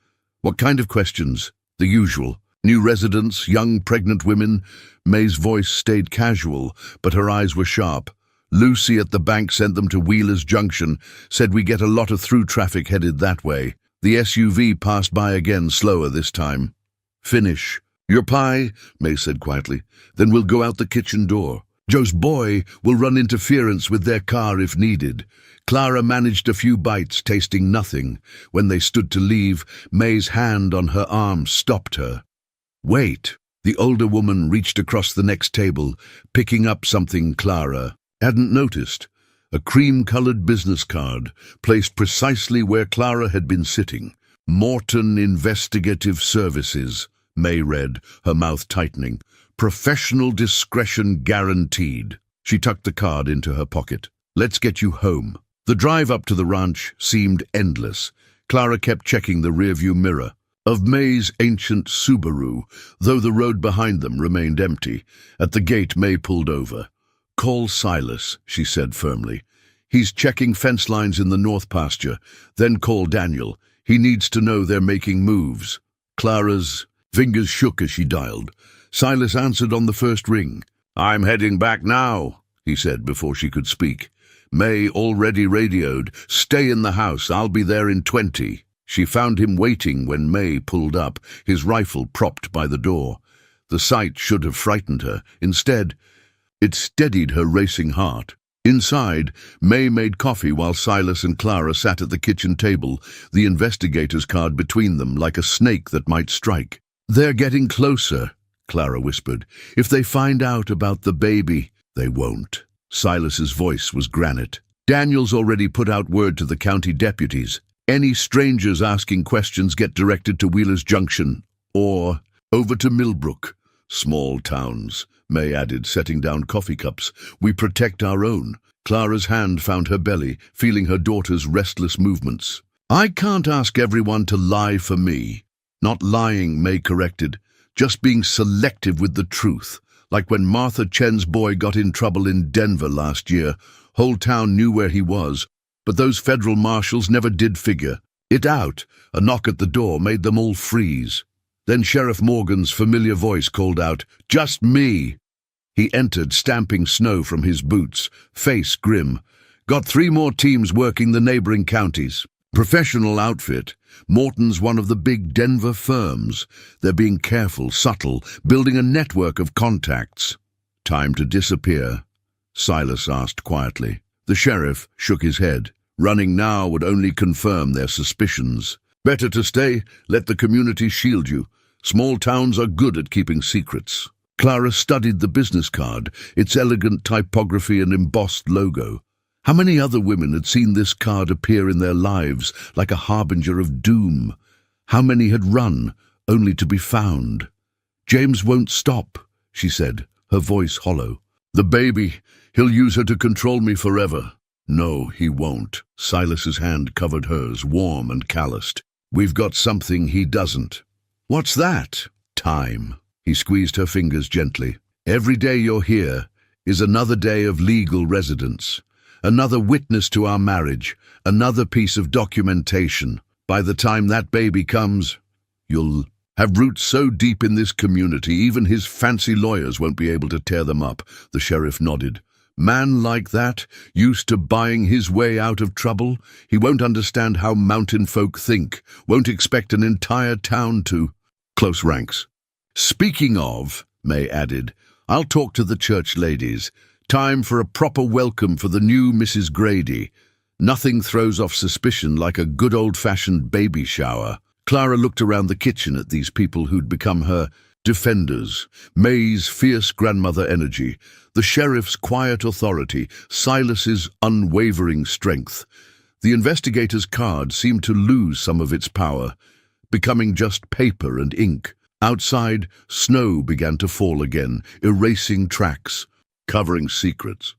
"What kind of questions?" "The usual. New residents, young pregnant women." May's voice stayed casual, but her eyes were sharp. "Lucy at the bank sent them to Wheeler's Junction, said we get a lot of through traffic headed that way. The SUV passed by again, slower this time." "Finish." "Your pie," May said quietly. "Then we'll go out the kitchen door. Joe's boy will run interference with their car if needed." Clara managed a few bites, tasting nothing. When they stood to leave, May's hand on her arm stopped her. "Wait." The older woman reached across the next table, picking up something Clara hadn't noticed. A cream-colored business card, placed precisely where Clara had been sitting. "Morton Investigative Services," May read, her mouth tightening. "Professional discretion guaranteed." She tucked the card into her pocket. "Let's get you home." The drive up to the ranch seemed endless. Clara kept checking the rearview mirror of May's ancient Subaru, though the road behind them remained empty. At the gate, May pulled over. "Call Silas," she said firmly. "He's checking fence lines in the north pasture. Then call Daniel. He needs to know they're making moves." Clara's fingers shook as she dialed. Silas answered on the first ring. "I'm heading back now," he said before she could speak. May already radioed, "Stay in the house, I'll be there in 20. She found him waiting when May pulled up, his rifle propped by the door. The sight should have frightened her. Instead, it steadied her racing heart. Inside, May made coffee while Silas and Clara sat at the kitchen table, the investigator's card between them like a snake that might strike. "They're getting closer," Clara whispered. "If they find out about the baby—" "They won't." Silas's voice was granite. "Daniel's already put out word to the county deputies. Any strangers asking questions get directed to Wheeler's Junction, or over to Millbrook. Small towns," May added, setting down coffee cups. "We protect our own." Clara's hand found her belly, feeling her daughter's restless movements. "I can't ask everyone to lie for me." "Not lying," May corrected. "Just being selective with the truth. Like when Martha Chen's boy got in trouble in Denver last year. Whole town knew where he was, but those federal marshals never did figure it out. A knock at the door made them all freeze. Then Sheriff Morgan's familiar voice called out, "Just me." He entered, stamping snow from his boots, face grim. "Got 3 more teams working the neighboring counties. Professional outfit. Morton's one of the big Denver firms. They're being careful, subtle, building a network of contacts." "Time to disappear?" Silas asked quietly. The sheriff shook his head. "Running now would only confirm their suspicions. Better to stay, let the community shield you. Small towns are good at keeping secrets." Clara studied the business card, its elegant typography and embossed logo. How many other women had seen this card appear in their lives like a harbinger of doom? How many had run, only to be found? "James won't stop," she said, her voice hollow. "The baby, he'll use her to control me forever." "No, he won't." Silas's hand covered hers, warm and calloused. "We've got something he doesn't." "What's that?" "Time." He squeezed her fingers gently. "Every day you're here is another day of legal residence. Another witness to our marriage, another piece of documentation. By the time that baby comes, you'll have roots so deep in this community, even his fancy lawyers won't be able to tear them up." The sheriff nodded. "Man like that, used to buying his way out of trouble, he won't understand how mountain folk think, won't expect an entire town to—" "Close ranks." "Speaking of," May added, "I'll talk to the church ladies. Time for a proper welcome for the new Mrs. Grady. Nothing throws off suspicion like a good old-fashioned baby shower." Clara looked around the kitchen at these people who'd become her defenders. May's fierce grandmother energy, the sheriff's quiet authority, Silas's unwavering strength. The investigator's card seemed to lose some of its power, becoming just paper and ink. Outside, snow began to fall again, erasing tracks, covering secrets.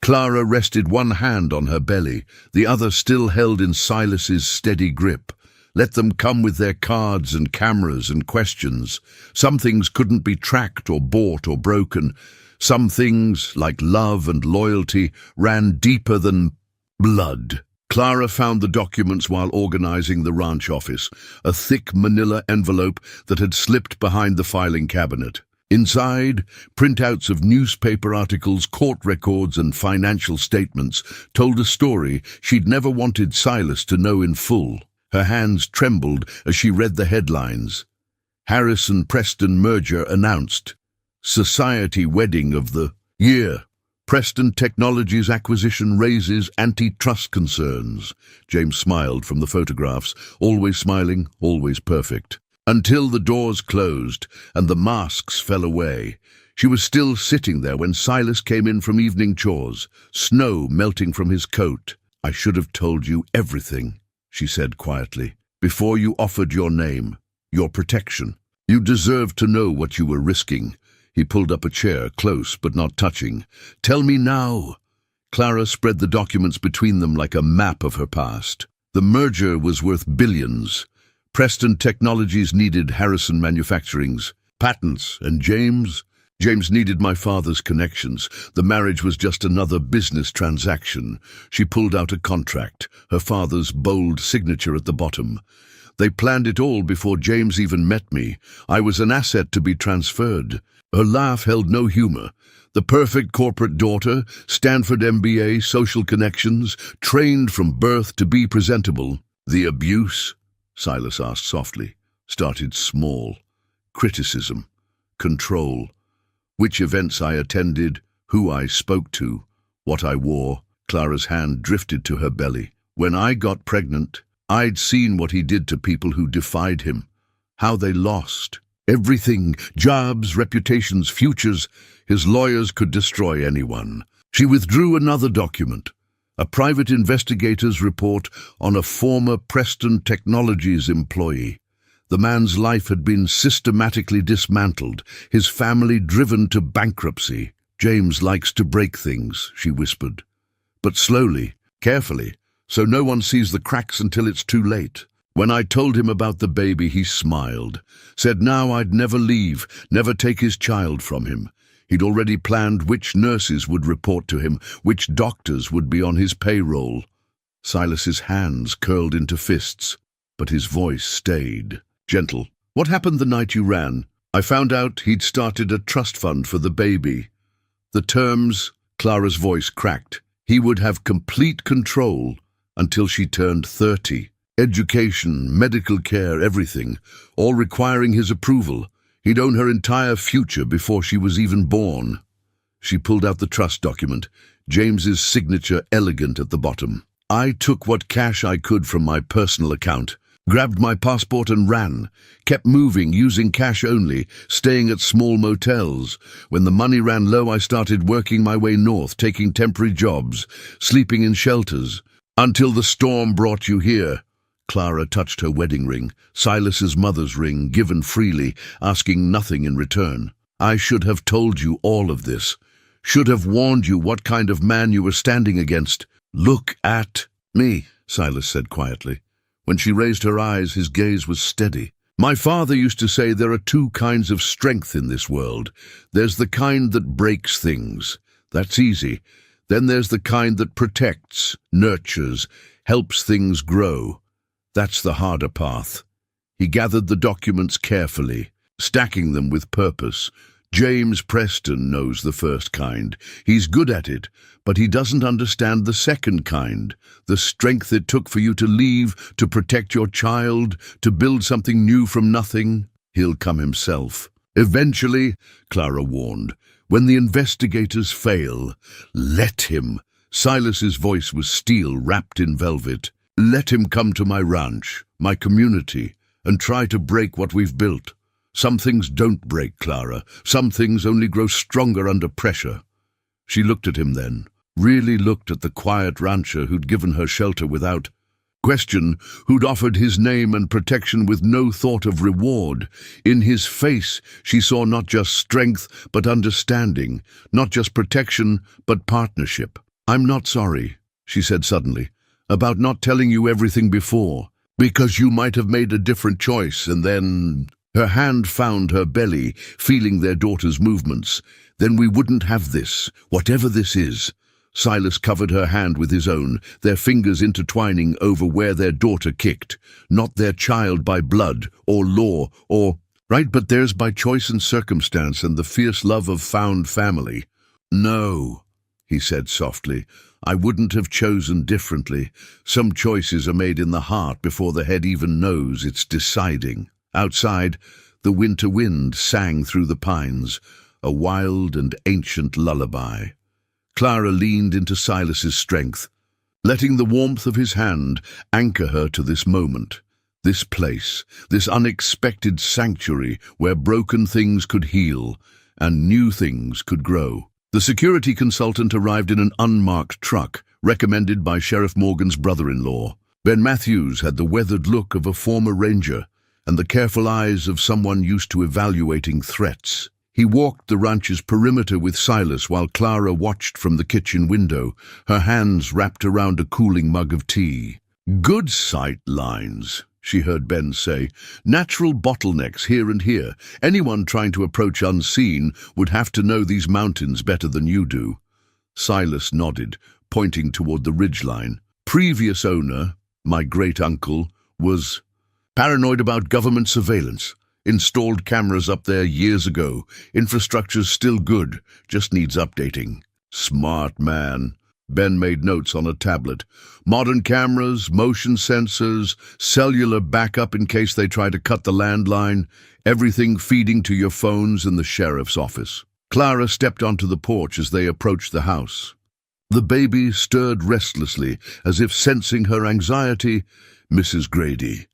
Clara rested one hand on her belly, the other still held in Silas's steady grip. Let them come with their cards and cameras and questions. Some things couldn't be tracked or bought or broken. Some things, like love and loyalty, ran deeper than blood. Clara found the documents while organizing the ranch office, a thick manila envelope that had slipped behind the filing cabinet. Inside, printouts of newspaper articles, court records, and financial statements told a story she'd never wanted Silas to know in full. Her hands trembled as she read the headlines. Harrison-Preston merger announced. Society wedding of the year. Preston Technologies acquisition raises antitrust concerns. James smiled from the photographs, always smiling, always perfect. Until the doors closed and the masks fell away. She was still sitting there when Silas came in from evening chores, snow melting from his coat. "I should have told you everything," she said quietly, "before you offered your name, your protection. You deserved to know what you were risking." He pulled up a chair, close but not touching. "Tell me now." Clara spread the documents between them like a map of her past. The merger was worth billions. Preston Technologies needed Harrison Manufacturing's patents, and James needed my father's connections. The marriage was just another business transaction. She pulled out a contract, her father's bold signature at the bottom. They planned it all before James even met me. I was an asset to be transferred. Her laugh held no humor. The perfect corporate daughter, Stanford MBA, social connections, trained from birth to be presentable. The abuse, Silas asked softly, started small. Criticism. control. Which events I attended, who I spoke to, what I wore. Clara's hand drifted to her belly. When I got pregnant, I'd seen what he did to people who defied him, how they lost. Everything, jobs, reputations, futures. His lawyers could destroy anyone. She withdrew another document, a private investigator's report on a former Preston Technologies employee. The man's life had been systematically dismantled, his family driven to bankruptcy. James likes to break things, she whispered. But slowly, carefully, so no one sees the cracks until it's too late. When I told him about the baby, he smiled, said now I'd never leave, never take his child from him. He'd already planned which nurses would report to him, which doctors would be on his payroll. Silas's hands curled into fists, but his voice stayed. Gentle. What happened the night you ran? I found out he'd started a trust fund for the baby. The terms, Clara's voice cracked. He would have complete control until she turned 30. Education, medical care, everything, all requiring his approval. He'd own her entire future before she was even born. She pulled out the trust document, James's signature elegant at the bottom. I took what cash I could from my personal account, grabbed my passport and ran, kept moving, using cash only, staying at small motels. When the money ran low, I started working my way north, taking temporary jobs, sleeping in shelters, until the storm brought you here. Clara touched her wedding ring, Silas's mother's ring, given freely, asking nothing in return. I should have told you all of this, should have warned you what kind of man you were standing against. Look at me, Silas said quietly. When she raised her eyes, his gaze was steady. My father used to say there are two kinds of strength in this world. There's the kind that breaks things. That's easy. Then there's the kind that protects, nurtures, helps things grow. That's the harder path. He gathered the documents carefully, stacking them with purpose. James Preston knows the first kind. He's good at it, but he doesn't understand the second kind, the strength it took for you to leave, to protect your child, to build something new from nothing. He'll come himself. Eventually, Clara warned, when the investigators fail, let him. Silas's voice was steel wrapped in velvet. Let him come to my ranch, my community, and try to break what we've built. Some things don't break, Clara. Some things only grow stronger under pressure. She looked at him then, really looked at the quiet rancher who'd given her shelter without question, who'd offered his name and protection with no thought of reward. In his face, she saw not just strength, but understanding, not just protection, but partnership. I'm not sorry, she said suddenly, about not telling you everything before, because you might have made a different choice, and then... Her hand found her belly, feeling their daughter's movements. Then we wouldn't have this, whatever this is. Silas covered her hand with his own, their fingers intertwining over where their daughter kicked. Not their child by blood, or law, or... Right, but theirs by choice and circumstance and the fierce love of found family. No, he said softly. I wouldn't have chosen differently. Some choices are made in the heart before the head even knows it's deciding. Outside, the winter wind sang through the pines, a wild and ancient lullaby. Clara leaned into Silas's strength, letting the warmth of his hand anchor her to this moment, this place, this unexpected sanctuary where broken things could heal and new things could grow. The security consultant arrived in an unmarked truck, recommended by Sheriff Morgan's brother-in-law. Ben Matthews had the weathered look of a former ranger, and the careful eyes of someone used to evaluating threats. He walked the ranch's perimeter with Silas while Clara watched from the kitchen window, her hands wrapped around a cooling mug of tea. Good sight lines, she heard Ben say. Natural bottlenecks here and here. Anyone trying to approach unseen would have to know these mountains better than you do. Silas nodded, pointing toward the ridgeline. Previous owner, my great-uncle, was... paranoid about government surveillance. Installed cameras up there years ago. Infrastructure's still good, just needs updating. Smart man. Ben made notes on a tablet. Modern cameras, motion sensors, cellular backup in case they try to cut the landline, everything feeding to your phones in the sheriff's office. Clara stepped onto the porch as they approached the house. The baby stirred restlessly, as if sensing her anxiety. "Mrs. Grady."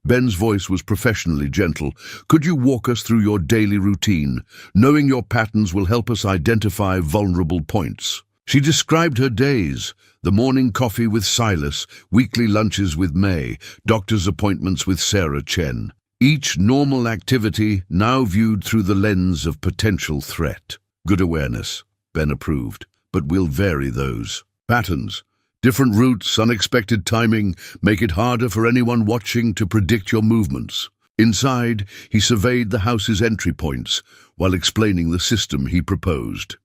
Ben's voice was professionally gentle. "Could you walk us through your daily routine? Knowing your patterns will help us identify vulnerable points." She described her days: the morning coffee with Silas, weekly lunches with May, doctor's appointments with Sarah Chen. Each normal activity now viewed through the lens of potential threat. "Good awareness," Ben approved, "but we'll vary those. Patterns, different routes, unexpected timing, make it harder for anyone watching to predict your movements." Inside, he surveyed the house's entry points while explaining the system he proposed.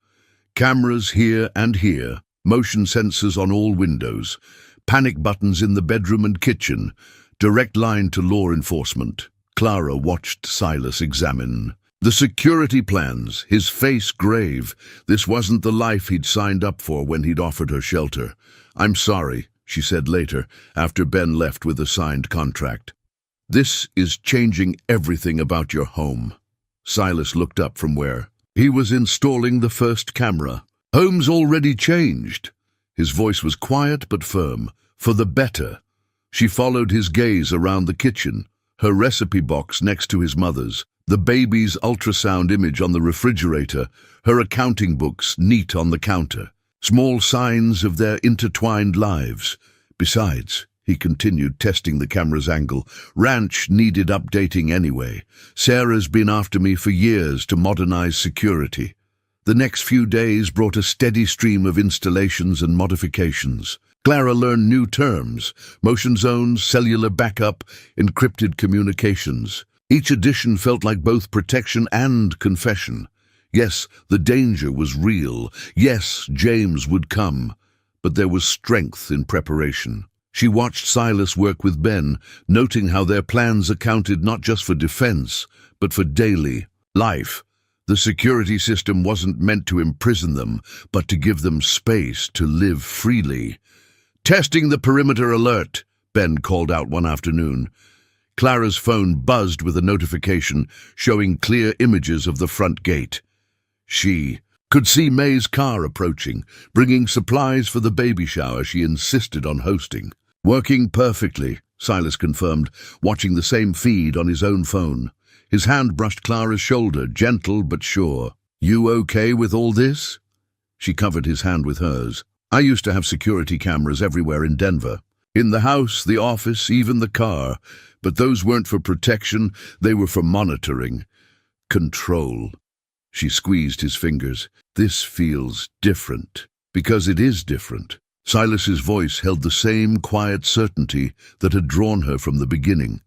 Cameras here and here, motion sensors on all windows, panic buttons in the bedroom and kitchen, direct line to law enforcement. Clara watched Silas examine the security plans, his face grave. This wasn't the life he'd signed up for when he'd offered her shelter. "I'm sorry," she said later, after Ben left with a signed contract. "This is changing everything about your home." Silas looked up from where he was installing the first camera. "Home's already changed." His voice was quiet but firm. "For the better." She followed his gaze around the kitchen, her recipe box next to his mother's, the baby's ultrasound image on the refrigerator, her accounting books neat on the counter. Small signs of their intertwined lives. Besides, he continued, testing the camera's angle, ranch needed updating anyway. Sarah's been after me for years to modernize security. The next few days brought a steady stream of installations and modifications. Clara learned new terms: motion zones, cellular backup, encrypted communications. Each addition felt like both protection and confession. Yes, the danger was real. Yes, James would come. But there was strength in preparation. She watched Silas work with Ben, noting how their plans accounted not just for defense, but for daily life. The security system wasn't meant to imprison them, but to give them space to live freely. "Testing the perimeter alert," Ben called out one afternoon. Clara's phone buzzed with a notification showing clear images of the front gate. She could see May's car approaching, bringing supplies for the baby shower she insisted on hosting. "Working perfectly," Silas confirmed, watching the same feed on his own phone. His hand brushed Clara's shoulder, gentle but sure. "You okay with all this?" She covered his hand with hers. "I used to have security cameras everywhere in Denver. In the house, the office, even the car. But those weren't for protection, they were for monitoring. Control." She squeezed his fingers. "This feels different." "Because it is different." Silas's voice held the same quiet certainty that had drawn her from the beginning.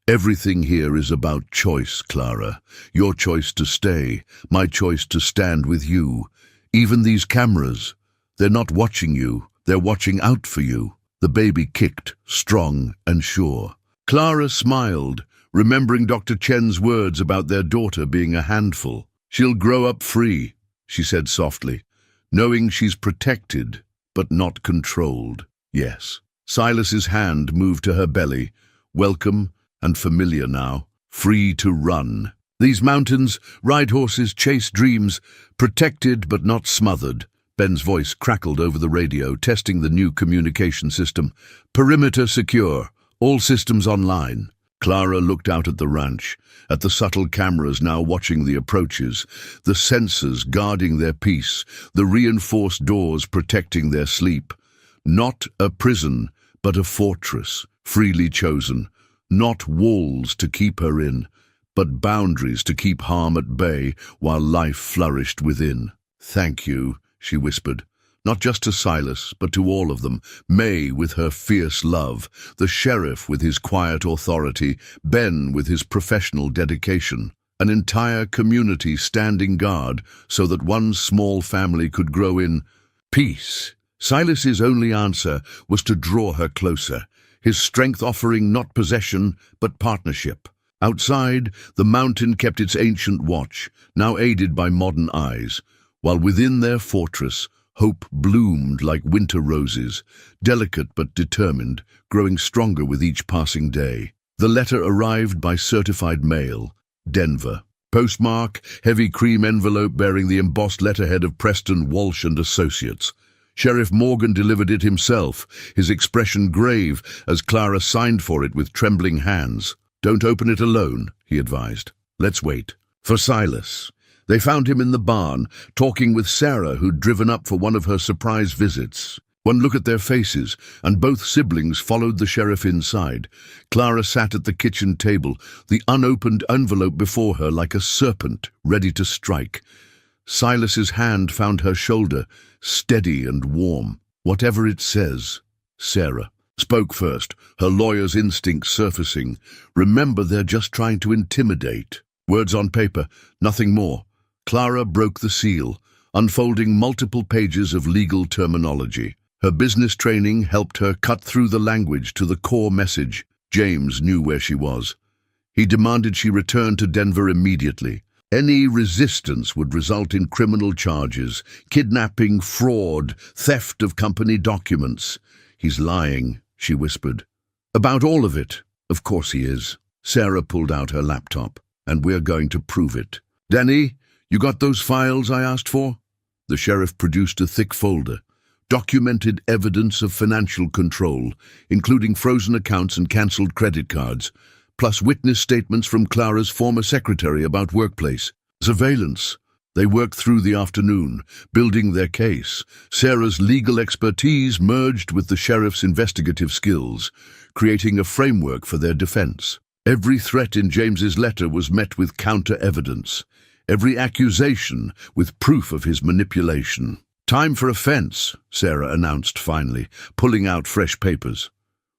"Everything here is about choice, Clara. Your choice to stay, my choice to stand with you. Even these cameras. They're not watching you, they're watching out for you." The baby kicked, strong and sure. Clara smiled, remembering Dr. Chen's words about their daughter being a handful. "She'll grow up free," she said softly, "knowing she's protected, but not controlled." Yes. Silas's hand moved to her belly, welcome and familiar now, free to run. These mountains, ride horses, chase dreams, protected but not smothered. Ben's voice crackled over the radio, testing the new communication system. "Perimeter secure, all systems online." Clara looked out at the ranch, at the subtle cameras now watching the approaches, the sensors guarding their peace, the reinforced doors protecting their sleep. Not a prison, but a fortress, freely chosen. Not walls to keep her in, but boundaries to keep harm at bay while life flourished within. "Thank you," she whispered, not just to Silas, but to all of them. May with her fierce love, the sheriff with his quiet authority, Ben with his professional dedication. An entire community standing guard so that one small family could grow in peace. Silas's only answer was to draw her closer, his strength offering not possession, but partnership. Outside, the mountain kept its ancient watch, now aided by modern eyes, while within their fortress, Hope bloomed like winter roses, delicate but determined, growing stronger with each passing day. The letter arrived by certified mail, Denver. Postmark, heavy cream envelope bearing the embossed letterhead of Preston, Walsh and Associates. Sheriff Morgan delivered it himself, his expression grave as Clara signed for it with trembling hands. "Don't open it alone," he advised. "Let's wait." For Silas. They found him in the barn, talking with Sarah, who'd driven up for one of her surprise visits. One look at their faces, and both siblings followed the sheriff inside. Clara sat at the kitchen table, the unopened envelope before her like a serpent, ready to strike. Silas's hand found her shoulder, steady and warm. "Whatever it says," Sarah spoke first, her lawyer's instincts surfacing. "Remember, they're just trying to intimidate." Words on paper, nothing more. Clara broke the seal, unfolding multiple pages of legal terminology. Her business training helped her cut through the language to the core message. James knew where she was. He demanded she return to Denver immediately. Any resistance would result in criminal charges, kidnapping, fraud, theft of company documents. "He's lying," she whispered. "About all of it." "Of course he is." Sarah pulled out her laptop. "And we're going to prove it." "Danny, you got those files I asked for?" The sheriff produced a thick folder. Documented evidence of financial control, including frozen accounts and cancelled credit cards, plus witness statements from Clara's former secretary about workplace surveillance. They worked through the afternoon, building their case. Sarah's legal expertise merged with the sheriff's investigative skills, creating a framework for their defense. Every threat in James's letter was met with counter-evidence, every accusation with proof of his manipulation. "Time for offense," Sarah announced finally, pulling out fresh papers.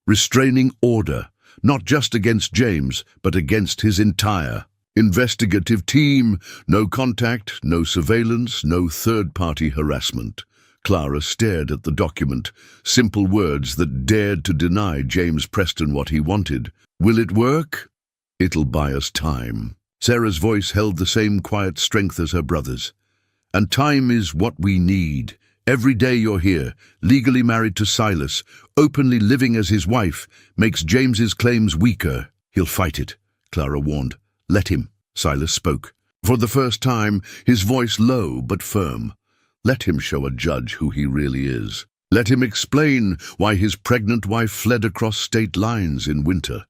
"Restraining order, not just against James, but against his entire investigative team. No contact, no surveillance, no third-party harassment." Clara stared at the document, simple words that dared to deny James Preston what he wanted. "Will it work?" "It'll buy us time." Sarah's voice held the same quiet strength as her brother's. "And time is what we need. Every day you're here, legally married to Silas, openly living as his wife, makes James's claims weaker." "He'll fight it," Clara warned. "Let him." Silas spoke. For the first time, his voice low but firm. "Let him show a judge who he really is. Let him explain why his pregnant wife fled across state lines in winter."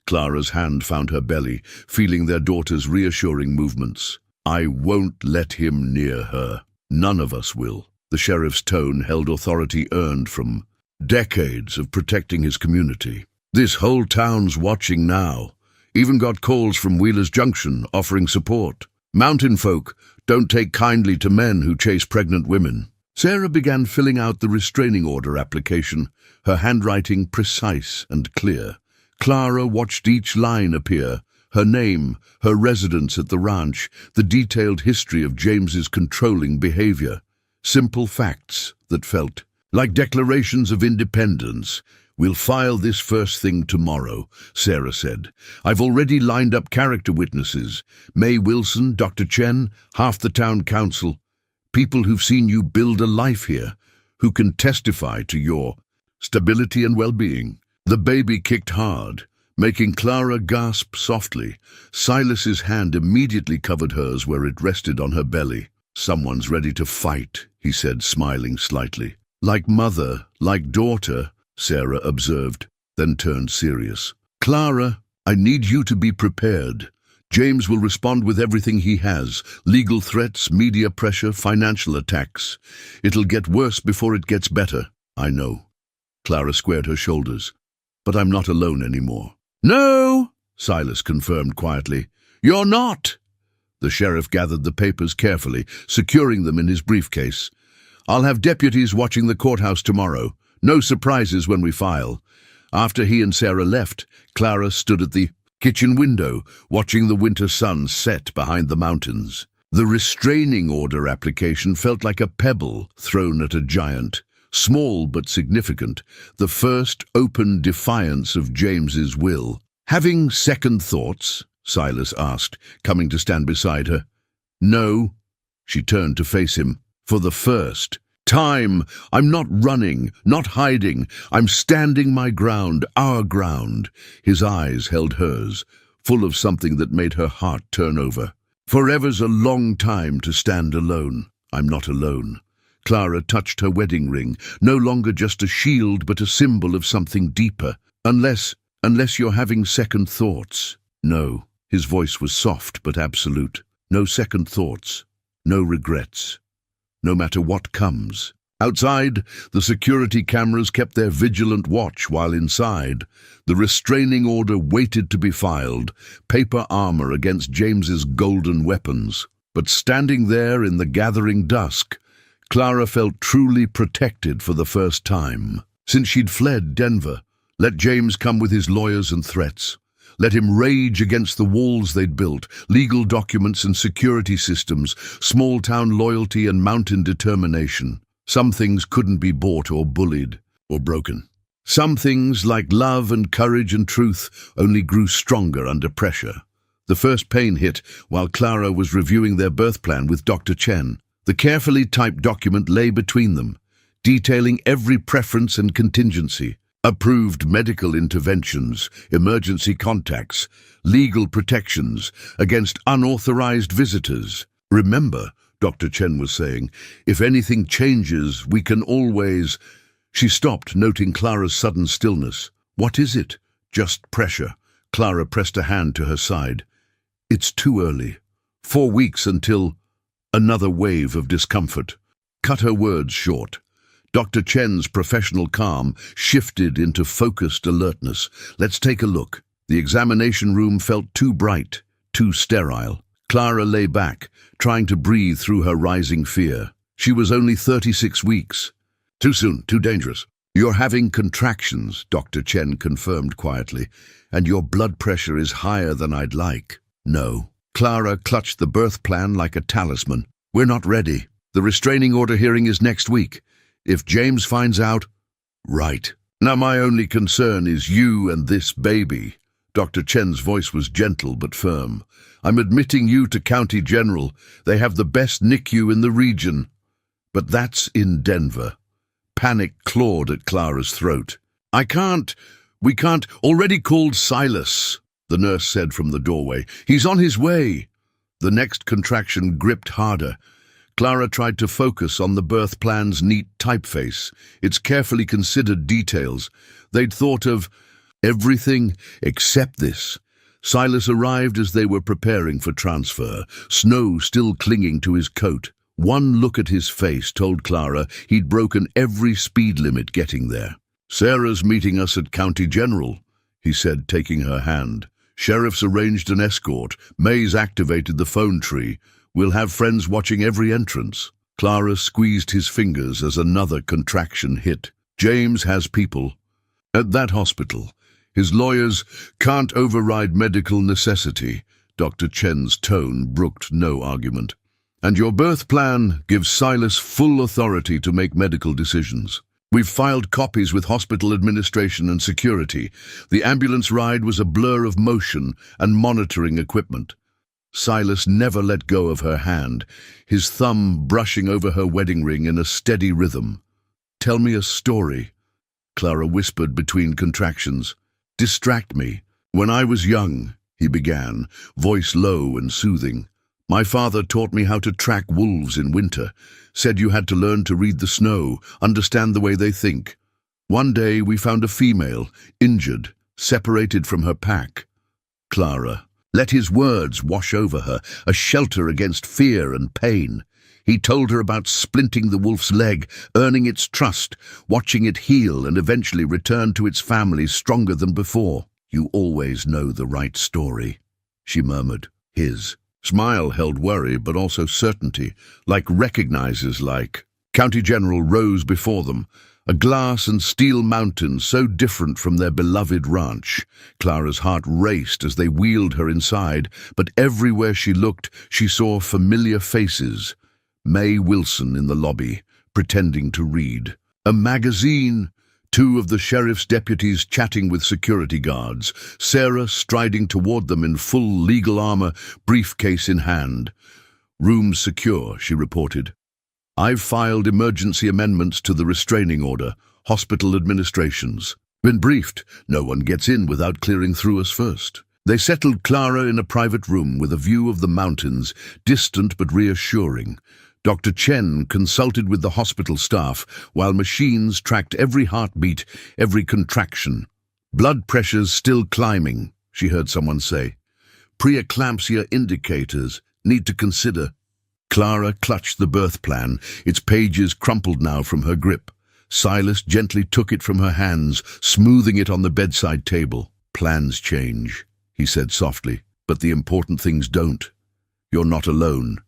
Clara's hand found her belly, feeling their daughter's reassuring movements. "I won't let him near her. None of us will." The sheriff's tone held authority earned from decades of protecting his community. "This whole town's watching now. Even got calls from Wheeler's Junction offering support. Mountain folk don't take kindly to men who chase pregnant women." Sarah began filling out the restraining order application, her handwriting precise and clear. Clara watched each line appear, her name, her residence at the ranch, the detailed history of James's controlling behavior. Simple facts that felt like declarations of independence. "We'll file this first thing tomorrow," Sarah said. "I've already lined up character witnesses. May Wilson, Dr. Chen, half the town council. People who've seen you build a life here, who can testify to your stability and well-being." The baby kicked hard, making Clara gasp softly. Silas's hand immediately covered hers where it rested on her belly. "Someone's ready to fight," he said, smiling slightly. "Like mother, like daughter," Sarah observed, then turned serious. "Clara, I need you to be prepared. James will respond with everything he has, legal threats, media pressure, financial attacks. It'll get worse before it gets better." "I know." Clara squared her shoulders. "But I'm not alone anymore." "No," Silas confirmed quietly. "You're not." The sheriff gathered the papers carefully, securing them in his briefcase. "I'll have deputies watching the courthouse tomorrow. No surprises when we file." After he and Sarah left, Clara stood at the kitchen window, watching the winter sun set behind the mountains. The restraining order application felt like a pebble thrown at a giant. Small but significant, the first open defiance of James's will. "Having second thoughts?" Silas asked, coming to stand beside her. "No." She turned to face him. "For the first Time. I'm not running, not hiding. I'm standing my ground, our ground. His eyes held hers, full of something that made her heart turn over. Forever's a long time to stand alone. I'm not alone. Clara touched her wedding ring, no longer just a shield but a symbol of something deeper. Unless you're having second thoughts. No, his voice was soft but absolute. No second thoughts, no regrets. No matter what comes. Outside, the security cameras kept their vigilant watch, while inside, the restraining order waited to be filed, paper armor against James's golden weapons. But standing there in the gathering dusk, Clara felt truly protected for the first time. Since she'd fled Denver, let James come with his lawyers and threats. Let him rage against the walls they'd built, legal documents and security systems, small-town loyalty and mountain determination. Some things couldn't be bought or bullied or broken. Some things, like love and courage and truth, only grew stronger under pressure. The first pain hit while Clara was reviewing their birth plan with Dr. Chen. The carefully typed document lay between them, detailing every preference and contingency. Approved medical interventions, emergency contacts, legal protections against unauthorized visitors. Remember, Dr. Chen was saying, if anything changes, we can always... She stopped, noting Clara's sudden stillness. What is it? Just pressure. Clara pressed a hand to her side. It's too early. 4 weeks until... Another wave of discomfort cut her words short. Dr. Chen's professional calm shifted into focused alertness. Let's take a look. The examination room felt too bright, too sterile. Clara lay back, trying to breathe through her rising fear. She was only 36 weeks. Too soon, too dangerous. You're having contractions, Dr. Chen confirmed quietly, and your blood pressure is higher than I'd like. No. Clara clutched the birth plan like a talisman. We're not ready. The restraining order hearing is next week. If James finds out... Right. Now my only concern is you and this baby. Dr. Chen's voice was gentle but firm. I'm admitting you to County General. They have the best NICU in the region. But that's in Denver. Panic clawed at Clara's throat. We can't. Already called Silas, the nurse said from the doorway. He's on his way. The next contraction gripped harder. Clara tried to focus on the birth plan's neat typeface, its carefully considered details. They'd thought of everything except this. Silas arrived as they were preparing for transfer, snow still clinging to his coat. One look at his face told Clara he'd broken every speed limit getting there. Sarah's meeting us at County General, he said, taking her hand. Sheriff's arranged an escort. May's activated the phone tree. We'll have friends watching every entrance. Clara squeezed his fingers as another contraction hit. James has people at that hospital. His lawyers can't override medical necessity. Dr. Chen's tone brooked no argument. And your birth plan gives Silas full authority to make medical decisions. We've filed copies with hospital administration and security. The ambulance ride was a blur of motion and monitoring equipment. Silas never let go of her hand, his thumb brushing over her wedding ring in a steady rhythm. Tell me a story, Clara whispered between contractions. Distract me. When I was young, he began, voice low and soothing. My father taught me how to track wolves in winter, said you had to learn to read the snow, understand the way they think. One day we found a female, injured, separated from her pack. Clara let his words wash over her, a shelter against fear and pain. He told her about splinting the wolf's leg, earning its trust, watching it heal and eventually return to its family stronger than before. You always know the right story, she murmured. His smile held worry but also certainty, like recognizes like. County General rose before them, a glass and steel mountain so different from their beloved ranch. Clara's heart raced as they wheeled her inside, but everywhere she looked, she saw familiar faces. May Wilson in the lobby, pretending to read. A magazine. 2 of the sheriff's deputies chatting with security guards. Sarah striding toward them in full legal armor, briefcase in hand. Room secure, she reported. I've filed emergency amendments to the restraining order, hospital administrations. Been briefed. No one gets in without clearing through us first. They settled Clara in a private room with a view of the mountains, distant but reassuring. Dr. Chen consulted with the hospital staff while machines tracked every heartbeat, every contraction. Blood pressure's still climbing, she heard someone say. Preeclampsia indicators. Need to consider. Clara clutched the birth plan, its pages crumpled now from her grip. Silas gently took it from her hands, smoothing it on the bedside table. Plans change, he said softly, but the important things don't. You're not alone.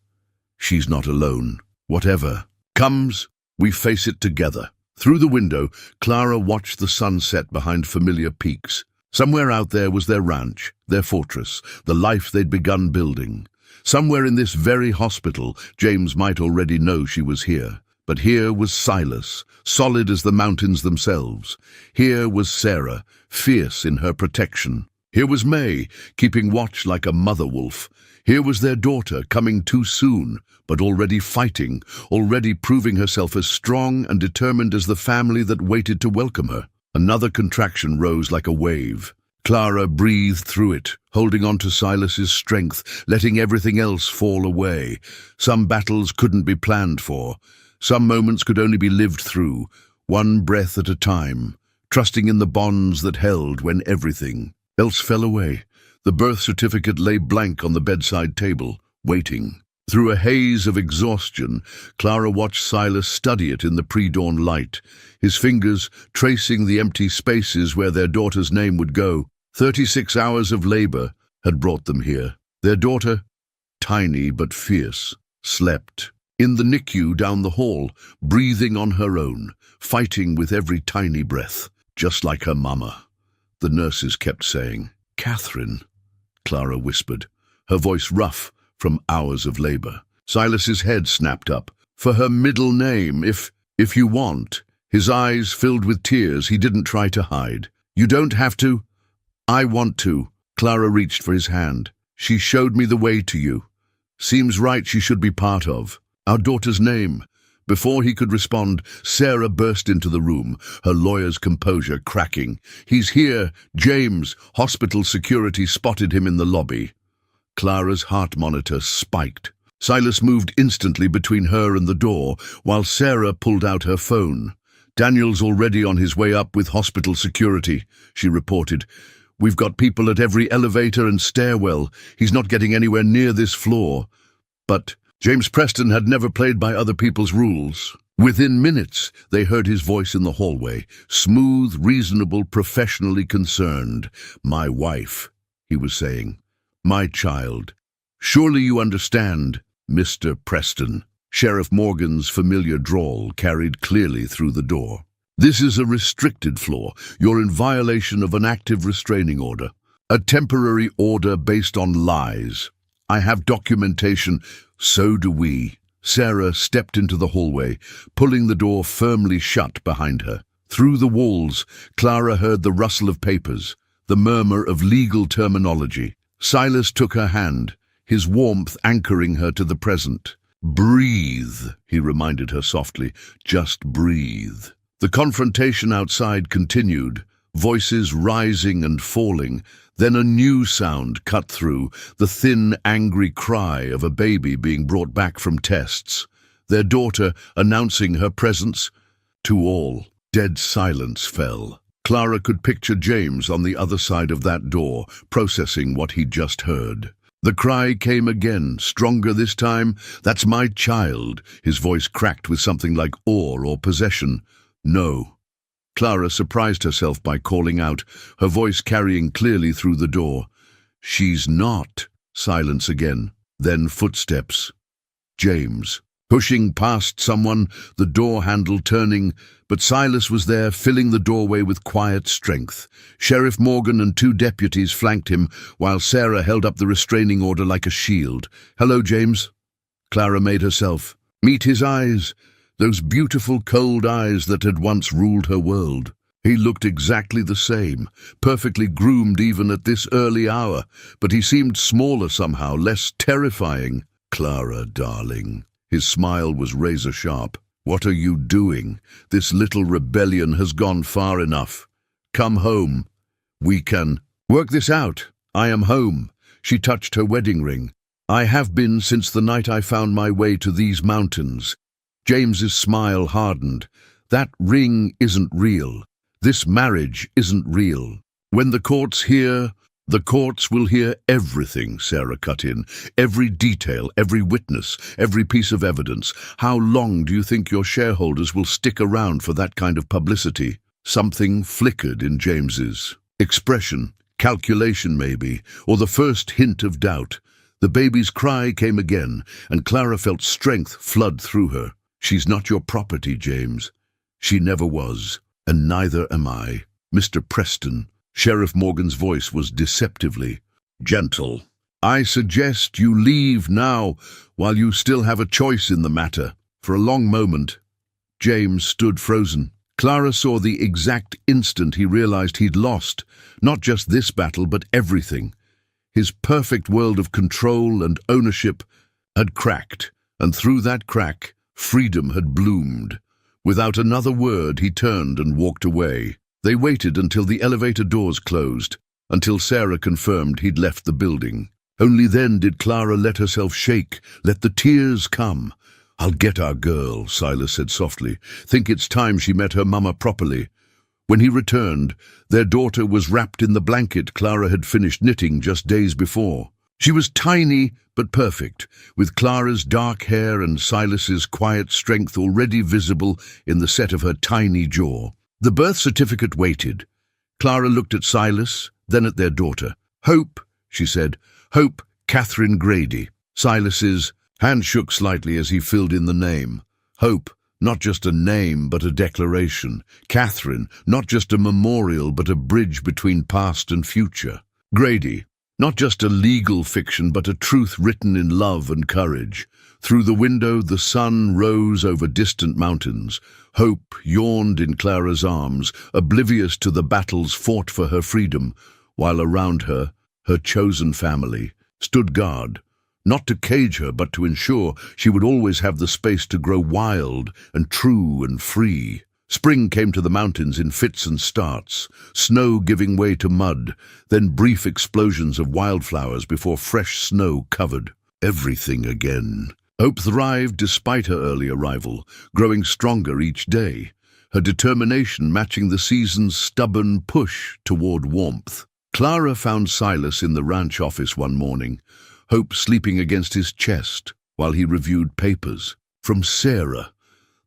She's not alone. Whatever comes, we face it together. Through the window, Clara watched the sunset behind familiar peaks. Somewhere out there was their ranch, their fortress, the life they'd begun building. Somewhere in this very hospital, James might already know she was here. But here was Silas, solid as the mountains themselves. Here was Sarah, fierce in her protection. Here was May, keeping watch like a mother wolf. Here was their daughter, coming too soon, but already fighting, already proving herself as strong and determined as the family that waited to welcome her. Another contraction rose like a wave. Clara breathed through it, holding on to Silas's strength, letting everything else fall away. Some battles couldn't be planned for. Some moments could only be lived through, one breath at a time, trusting in the bonds that held when everything else fell away. The birth certificate lay blank on the bedside table, waiting. Through a haze of exhaustion, Clara watched Silas study it in the pre-dawn light, his fingers tracing the empty spaces where their daughter's name would go. 36 hours of labor had brought them here. Their daughter, tiny but fierce, slept in the NICU down the hall, breathing on her own, fighting with every tiny breath, just like her mama. The nurses kept saying, "Catherine," Clara whispered, her voice rough from hours of labor. Silas's head snapped up. "For her middle name, if you want." His eyes filled with tears he didn't try to hide. "You don't have to." "I want to." Clara reached for his hand. "She showed me the way to you. Seems right she should be part of. Our daughter's name." Before he could respond, Sarah burst into the room, her lawyer's composure cracking. "He's here, James." Hospital security spotted him in the lobby. Clara's heart monitor spiked. Silas moved instantly between her and the door, while Sarah pulled out her phone. "Daniel's already on his way up with hospital security," she reported. "We've got people at every elevator and stairwell. He's not getting anywhere near this floor." But James Preston had never played by other people's rules. Within minutes, they heard his voice in the hallway, smooth, reasonable, professionally concerned. "My wife," he was saying. "My child. Surely you understand, Mr. Preston." Sheriff Morgan's familiar drawl carried clearly through the door. "This is a restricted floor. You're in violation of an active restraining order. A temporary order based on lies. I have documentation." "So do we." Sarah stepped into the hallway, pulling the door firmly shut behind her. Through the walls, Clara heard the rustle of papers, the murmur of legal terminology. Silas took her hand, his warmth anchoring her to the present. "Breathe," he reminded her softly. "Just breathe." The confrontation outside continued, voices rising and falling. Then a new sound cut through, the thin, angry cry of a baby being brought back from tests. Their daughter announcing her presence. To all, dead silence fell. Clara could picture James on the other side of that door, processing what he'd just heard. The cry came again, stronger this time. "That's my child." His voice cracked with something like awe or possession. "No." Clara surprised herself by calling out, her voice carrying clearly through the door. "She's not." Silence again. Then footsteps. James. Pushing past someone, the door handle turning, but Silas was there, filling the doorway with quiet strength. Sheriff Morgan and 2 deputies flanked him, while Sarah held up the restraining order like a shield. "Hello, James." Clara made herself. Meet his eyes. Those beautiful cold eyes that had once ruled her world. He looked exactly the same, perfectly groomed even at this early hour, but he seemed smaller somehow, less terrifying. "Clara, darling." His smile was razor-sharp. "What are you doing? This little rebellion has gone far enough. Come home. We can work this out. I am home." She touched her wedding ring. "I have been since the night I found my way to these mountains." James's smile hardened. "That ring isn't real. This marriage isn't real. When the courts hear, the courts will hear everything," Sarah cut in. "Every detail, every witness, every piece of evidence. How long do you think your shareholders will stick around for that kind of publicity?" Something flickered in James's expression. Calculation, maybe, or the first hint of doubt. The baby's cry came again, and Clara felt strength flood through her. "She's not your property, James. She never was, and neither am I. Mr. Preston," Sheriff Morgan's voice was deceptively gentle, "I suggest you leave now while you still have a choice in the matter." For a long moment, James stood frozen. Clara saw the exact instant he realized he'd lost, not just this battle, but everything. His perfect world of control and ownership had cracked, and through that crack, freedom had bloomed. Without another word, he turned and walked away. They waited until the elevator doors closed, until Sarah confirmed he'd left the building. Only then did Clara let herself shake, let the tears come. "I'll get our girl," Silas said softly. "Think it's time she met her mama properly." When he returned, their daughter was wrapped in the blanket Clara had finished knitting just days before. She was tiny but perfect, with Clara's dark hair and Silas's quiet strength already visible in the set of her tiny jaw. The birth certificate waited. Clara looked at Silas, then at their daughter. "Hope," she said. "Hope Catherine Grady." Silas's hand shook slightly as he filled in the name. Hope, not just a name, but a declaration. Catherine, not just a memorial, but a bridge between past and future. Grady, not just a legal fiction, but a truth written in love and courage. Through the window, the sun rose over distant mountains. Hope yawned in Clara's arms, oblivious to the battles fought for her freedom, while around her, her chosen family, stood guard, not to cage her, but to ensure she would always have the space to grow wild and true and free. Spring came to the mountains in fits and starts, snow giving way to mud, then brief explosions of wildflowers before fresh snow covered everything again. Hope thrived despite her early arrival, growing stronger each day, her determination matching the season's stubborn push toward warmth. Clara found Silas in the ranch office one morning, Hope sleeping against his chest while he reviewed papers. From Sarah.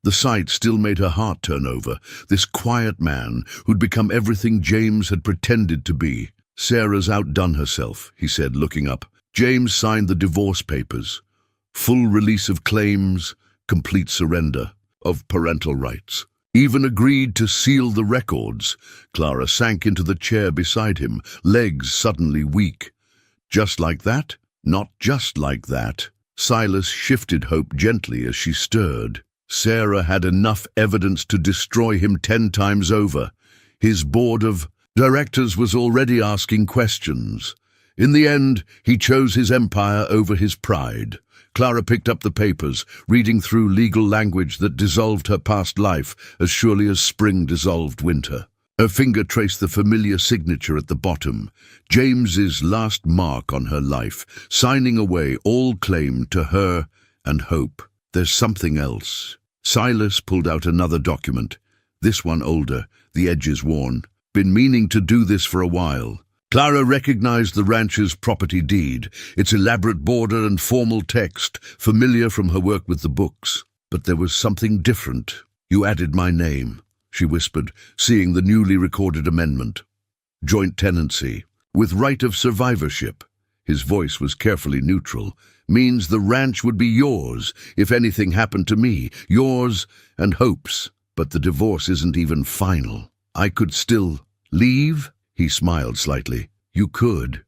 The sight still made her heart turn over, this quiet man who'd become everything James had pretended to be. "Sarah's outdone herself," he said, looking up. James signed the divorce papers. Full release of claims, complete surrender of parental rights. Even agreed to seal the records. Clara sank into the chair beside him, legs suddenly weak. Just like that? Not just like that. Silas shifted Hope gently as she stirred. Sarah had enough evidence to destroy him 10 times over. His board of directors was already asking questions. In the end, he chose his empire over his pride. Clara picked up the papers, reading through legal language that dissolved her past life as surely as spring dissolved winter. Her finger traced the familiar signature at the bottom, James's last mark on her life, signing away all claim to her and Hope. "There's something else." Silas pulled out another document, this one older, the edges worn. "Been meaning to do this for a while." Clara recognized the ranch's property deed, its elaborate border and formal text, familiar from her work with the books. But there was something different. "You added my name," she whispered, seeing the newly recorded amendment. "Joint tenancy, with right of survivorship." His voice was carefully neutral. "Means the ranch would be yours if anything happened to me, yours and Hope's. But the divorce isn't even final. I could still leave?" He smiled slightly. "You could.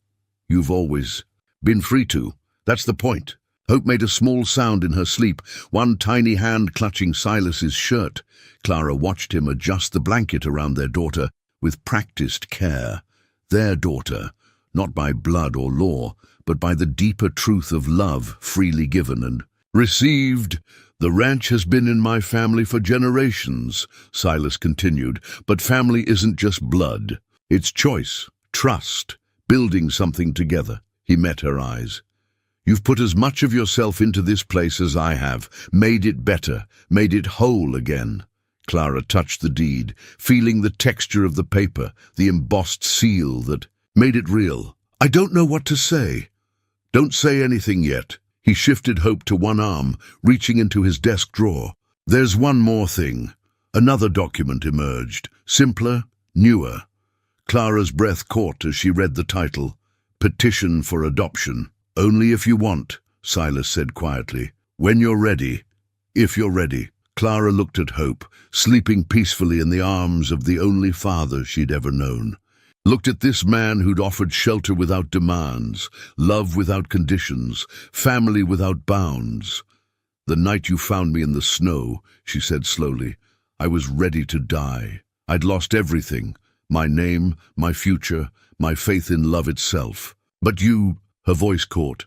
You've always been free to. That's the point." Hope made a small sound in her sleep, one tiny hand clutching Silas's shirt. Clara watched him adjust the blanket around their daughter with practiced care. Their daughter, not by blood or law, but by the deeper truth of love freely given and Received. The ranch has been in my family for generations, Silas continued, but family isn't just blood. It's choice, trust, building something together. He met her eyes. You've put as much of yourself into this place as I have, made it better, made it whole again. Clara touched the deed, feeling the texture of the paper, the embossed seal that made it real. I don't know what to say. Don't say anything yet. He shifted Hope to one arm, reaching into his desk drawer. There's one more thing. Another document emerged, simpler, newer. Clara's breath caught as she read the title, Petition for Adoption. Only if you want, Silas said quietly. When you're ready, if you're ready. Clara looked at Hope, sleeping peacefully in the arms of the only father she'd ever known. Looked at this man who'd offered shelter without demands, love without conditions, family without bounds. The night you found me in the snow, she said slowly, I was ready to die. I'd lost everything, my name, my future, my faith in love itself. But you, her voice caught,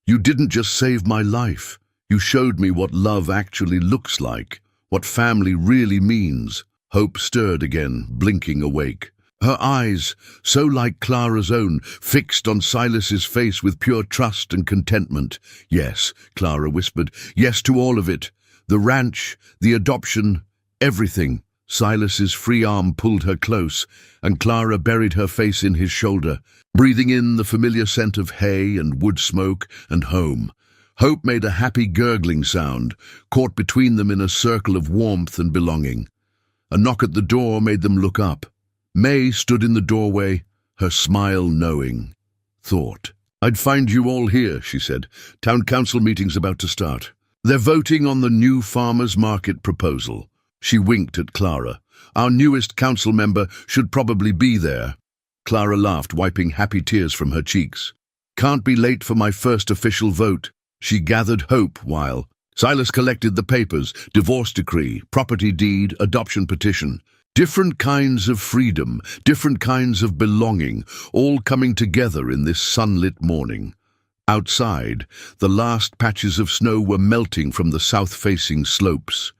you didn't just save my life. You showed me what love actually looks like, what family really means. Hope stirred again, blinking awake. Her eyes, so like Clara's own, fixed on Silas's face with pure trust and contentment. Yes, Clara whispered, yes to all of it. The ranch, the adoption, everything. Silas's free arm pulled her close, and Clara buried her face in his shoulder, breathing in the familiar scent of hay and wood smoke and home. Hope made a happy gurgling sound, caught between them in a circle of warmth and belonging. A knock at the door made them look up. May stood in the doorway, her smile knowing. Thought. I'd find you all here, she said. Town council meeting's about to start. They're voting on the new farmers market proposal. She winked at Clara. Our newest council member should probably be there. Clara laughed, wiping happy tears from her cheeks. Can't be late for my first official vote. She gathered Hope while Silas collected the papers, divorce decree, property deed, adoption petition. Different kinds of freedom, different kinds of belonging, all coming together in this sunlit morning. Outside, the last patches of snow were melting from the south-facing slopes.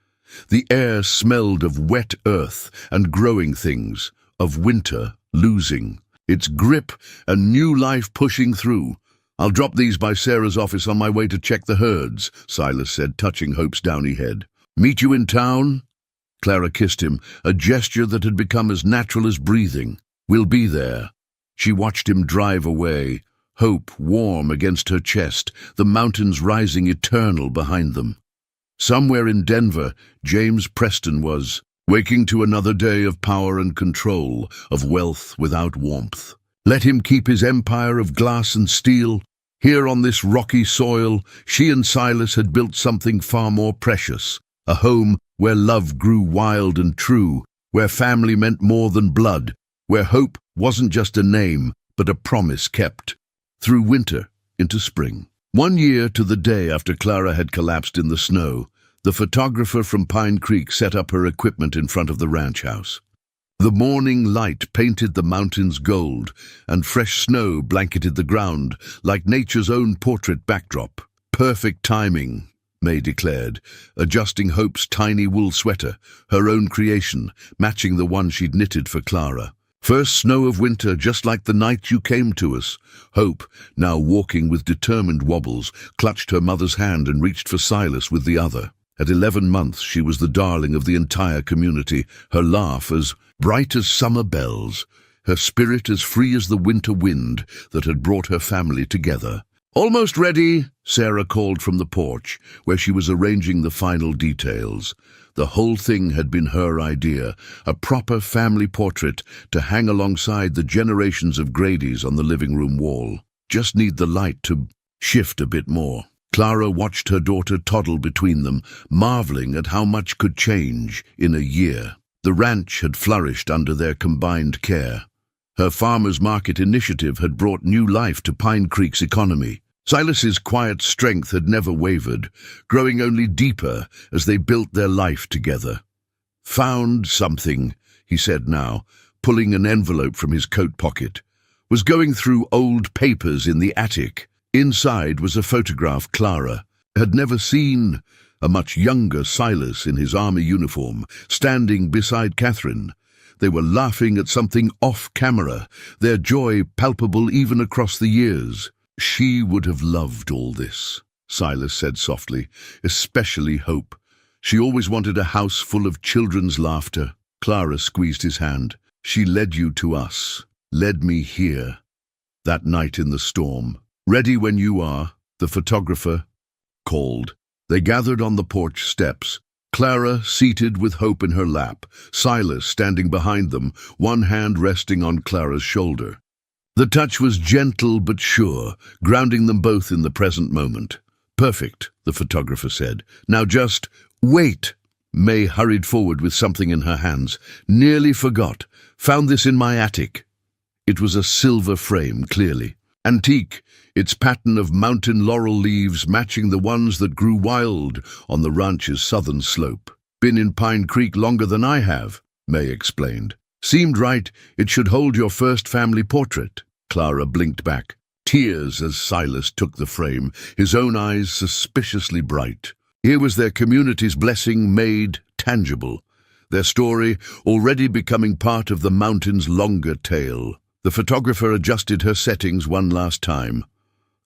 The air smelled of wet earth and growing things, of winter losing its grip and new life pushing through. I'll drop these by Sarah's office on my way to check the herds, Silas said, touching Hope's downy head. Meet you in town? Clara kissed him, a gesture that had become as natural as breathing. We'll be there. She watched him drive away, hope warm against her chest, the mountains rising eternal behind them. Somewhere in Denver, James Preston was, waking to another day of power and control, of wealth without warmth. Let him keep his empire of glass and steel. Here on this rocky soil, she and Silas had built something far more precious, a home where love grew wild and true, where family meant more than blood, where hope wasn't just a name, but a promise kept. Through winter into spring. 1 year to the day after Clara had collapsed in the snow, the photographer from Pine Creek set up her equipment in front of the ranch house. The morning light painted the mountains gold, and fresh snow blanketed the ground like nature's own portrait backdrop. Perfect timing, May declared, adjusting Hope's tiny wool sweater, her own creation, matching the one she'd knitted for Clara. First snow of winter, just like the night you came to us. Hope, now walking with determined wobbles, clutched her mother's hand and reached for Silas with the other. At 11 months, she was the darling of the entire community, her laugh as bright as summer bells, her spirit as free as the winter wind that had brought her family together. Almost ready, Sarah called from the porch, where she was arranging the final details. The whole thing had been her idea, a proper family portrait to hang alongside the generations of Grady's on the living room wall. Just need the light to shift a bit more. Clara watched her daughter toddle between them, marveling at how much could change in a year. The ranch had flourished under their combined care. Her farmers' market initiative had brought new life to Pine Creek's economy. Silas's quiet strength had never wavered, growing only deeper as they built their life together. Found something, he said now, pulling an envelope from his coat pocket. Was going through old papers in the attic. Inside was a photograph Clara had never seen a much younger Silas in his army uniform, standing beside Catherine. They were laughing at something off-camera, their joy palpable even across the years. She would have loved all this, Silas said softly, especially Hope. She always wanted a house full of children's laughter. Clara squeezed his hand. She led you to us, led me here, that night in the storm. Ready when you are, the photographer called. They gathered on the porch steps, Clara seated with Hope in her lap, Silas standing behind them, one hand resting on Clara's shoulder. The touch was gentle but sure, grounding them both in the present moment. Perfect, the photographer said. Now just wait. May hurried forward with something in her hands. Nearly forgot. Found this in my attic. It was a silver frame, clearly. Antique, its pattern of mountain laurel leaves matching the ones that grew wild on the ranch's southern slope. Been in Pine Creek longer than I have, May explained. Seemed right it should hold your first family portrait. Clara blinked back, tears as Silas took the frame, his own eyes suspiciously bright. Here was their community's blessing made tangible, their story already becoming part of the mountain's longer tale. The photographer adjusted her settings one last time.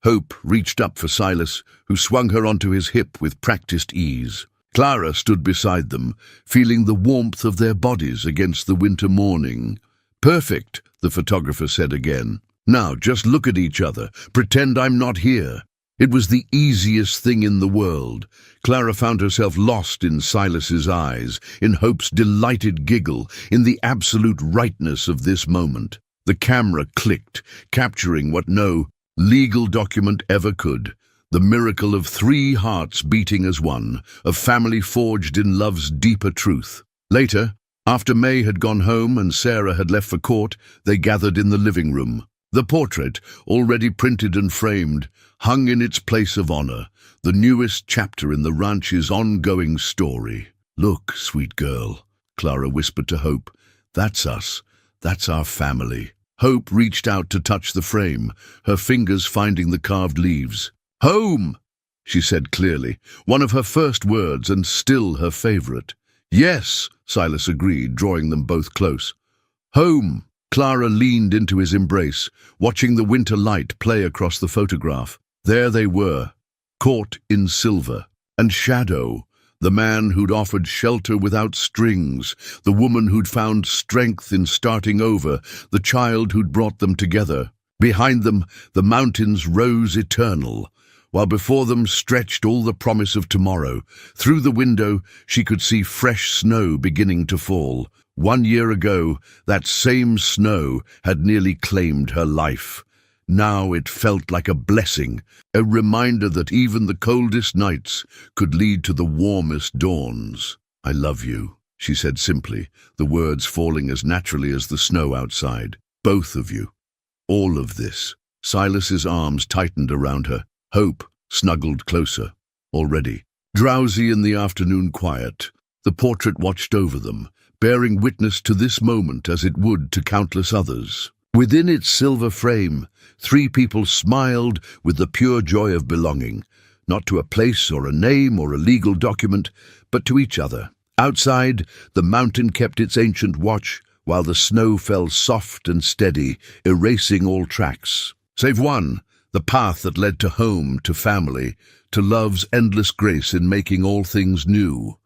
Hope reached up for Silas, who swung her onto his hip with practiced ease. Clara stood beside them, feeling the warmth of their bodies against the winter morning. Perfect, the photographer said again. Now just look at each other, pretend I'm not here. It was the easiest thing in the world. Clara found herself lost in Silas's eyes, in Hope's delighted giggle, in the absolute rightness of this moment. The camera clicked, capturing what no legal document ever could. The miracle of 3 hearts beating as one, a family forged in love's deeper truth. Later, after May had gone home and Sarah had left for court, they gathered in the living room. The portrait, already printed and framed, hung in its place of honor, the newest chapter in the ranch's ongoing story. Look, sweet girl, Clara whispered to Hope. That's us. That's our family. Hope reached out to touch the frame, her fingers finding the carved leaves. Home, she said clearly, one of her first words and still her favorite. Yes, Silas agreed, drawing them both close. Home. Clara leaned into his embrace, watching the winter light play across the photograph. There they were, caught in silver. And Shadow, the man who'd offered shelter without strings, the woman who'd found strength in starting over, the child who'd brought them together. Behind them, the mountains rose eternal, while before them stretched all the promise of tomorrow. Through the window, she could see fresh snow beginning to fall. 1 year ago, that same snow had nearly claimed her life. Now it felt like a blessing, a reminder that even the coldest nights could lead to the warmest dawns. I love you, she said simply, the words falling as naturally as the snow outside. Both of you. All of this. Silas's arms tightened around her. Hope snuggled closer. Already, drowsy in the afternoon quiet, the portrait watched over them, bearing witness to this moment as it would to countless others. Within its silver frame, 3 people smiled with the pure joy of belonging, not to a place or a name or a legal document, but to each other. Outside, the mountain kept its ancient watch, while the snow fell soft and steady, erasing all tracks. Save one, the path that led to home, to family, to love's endless grace in making all things new.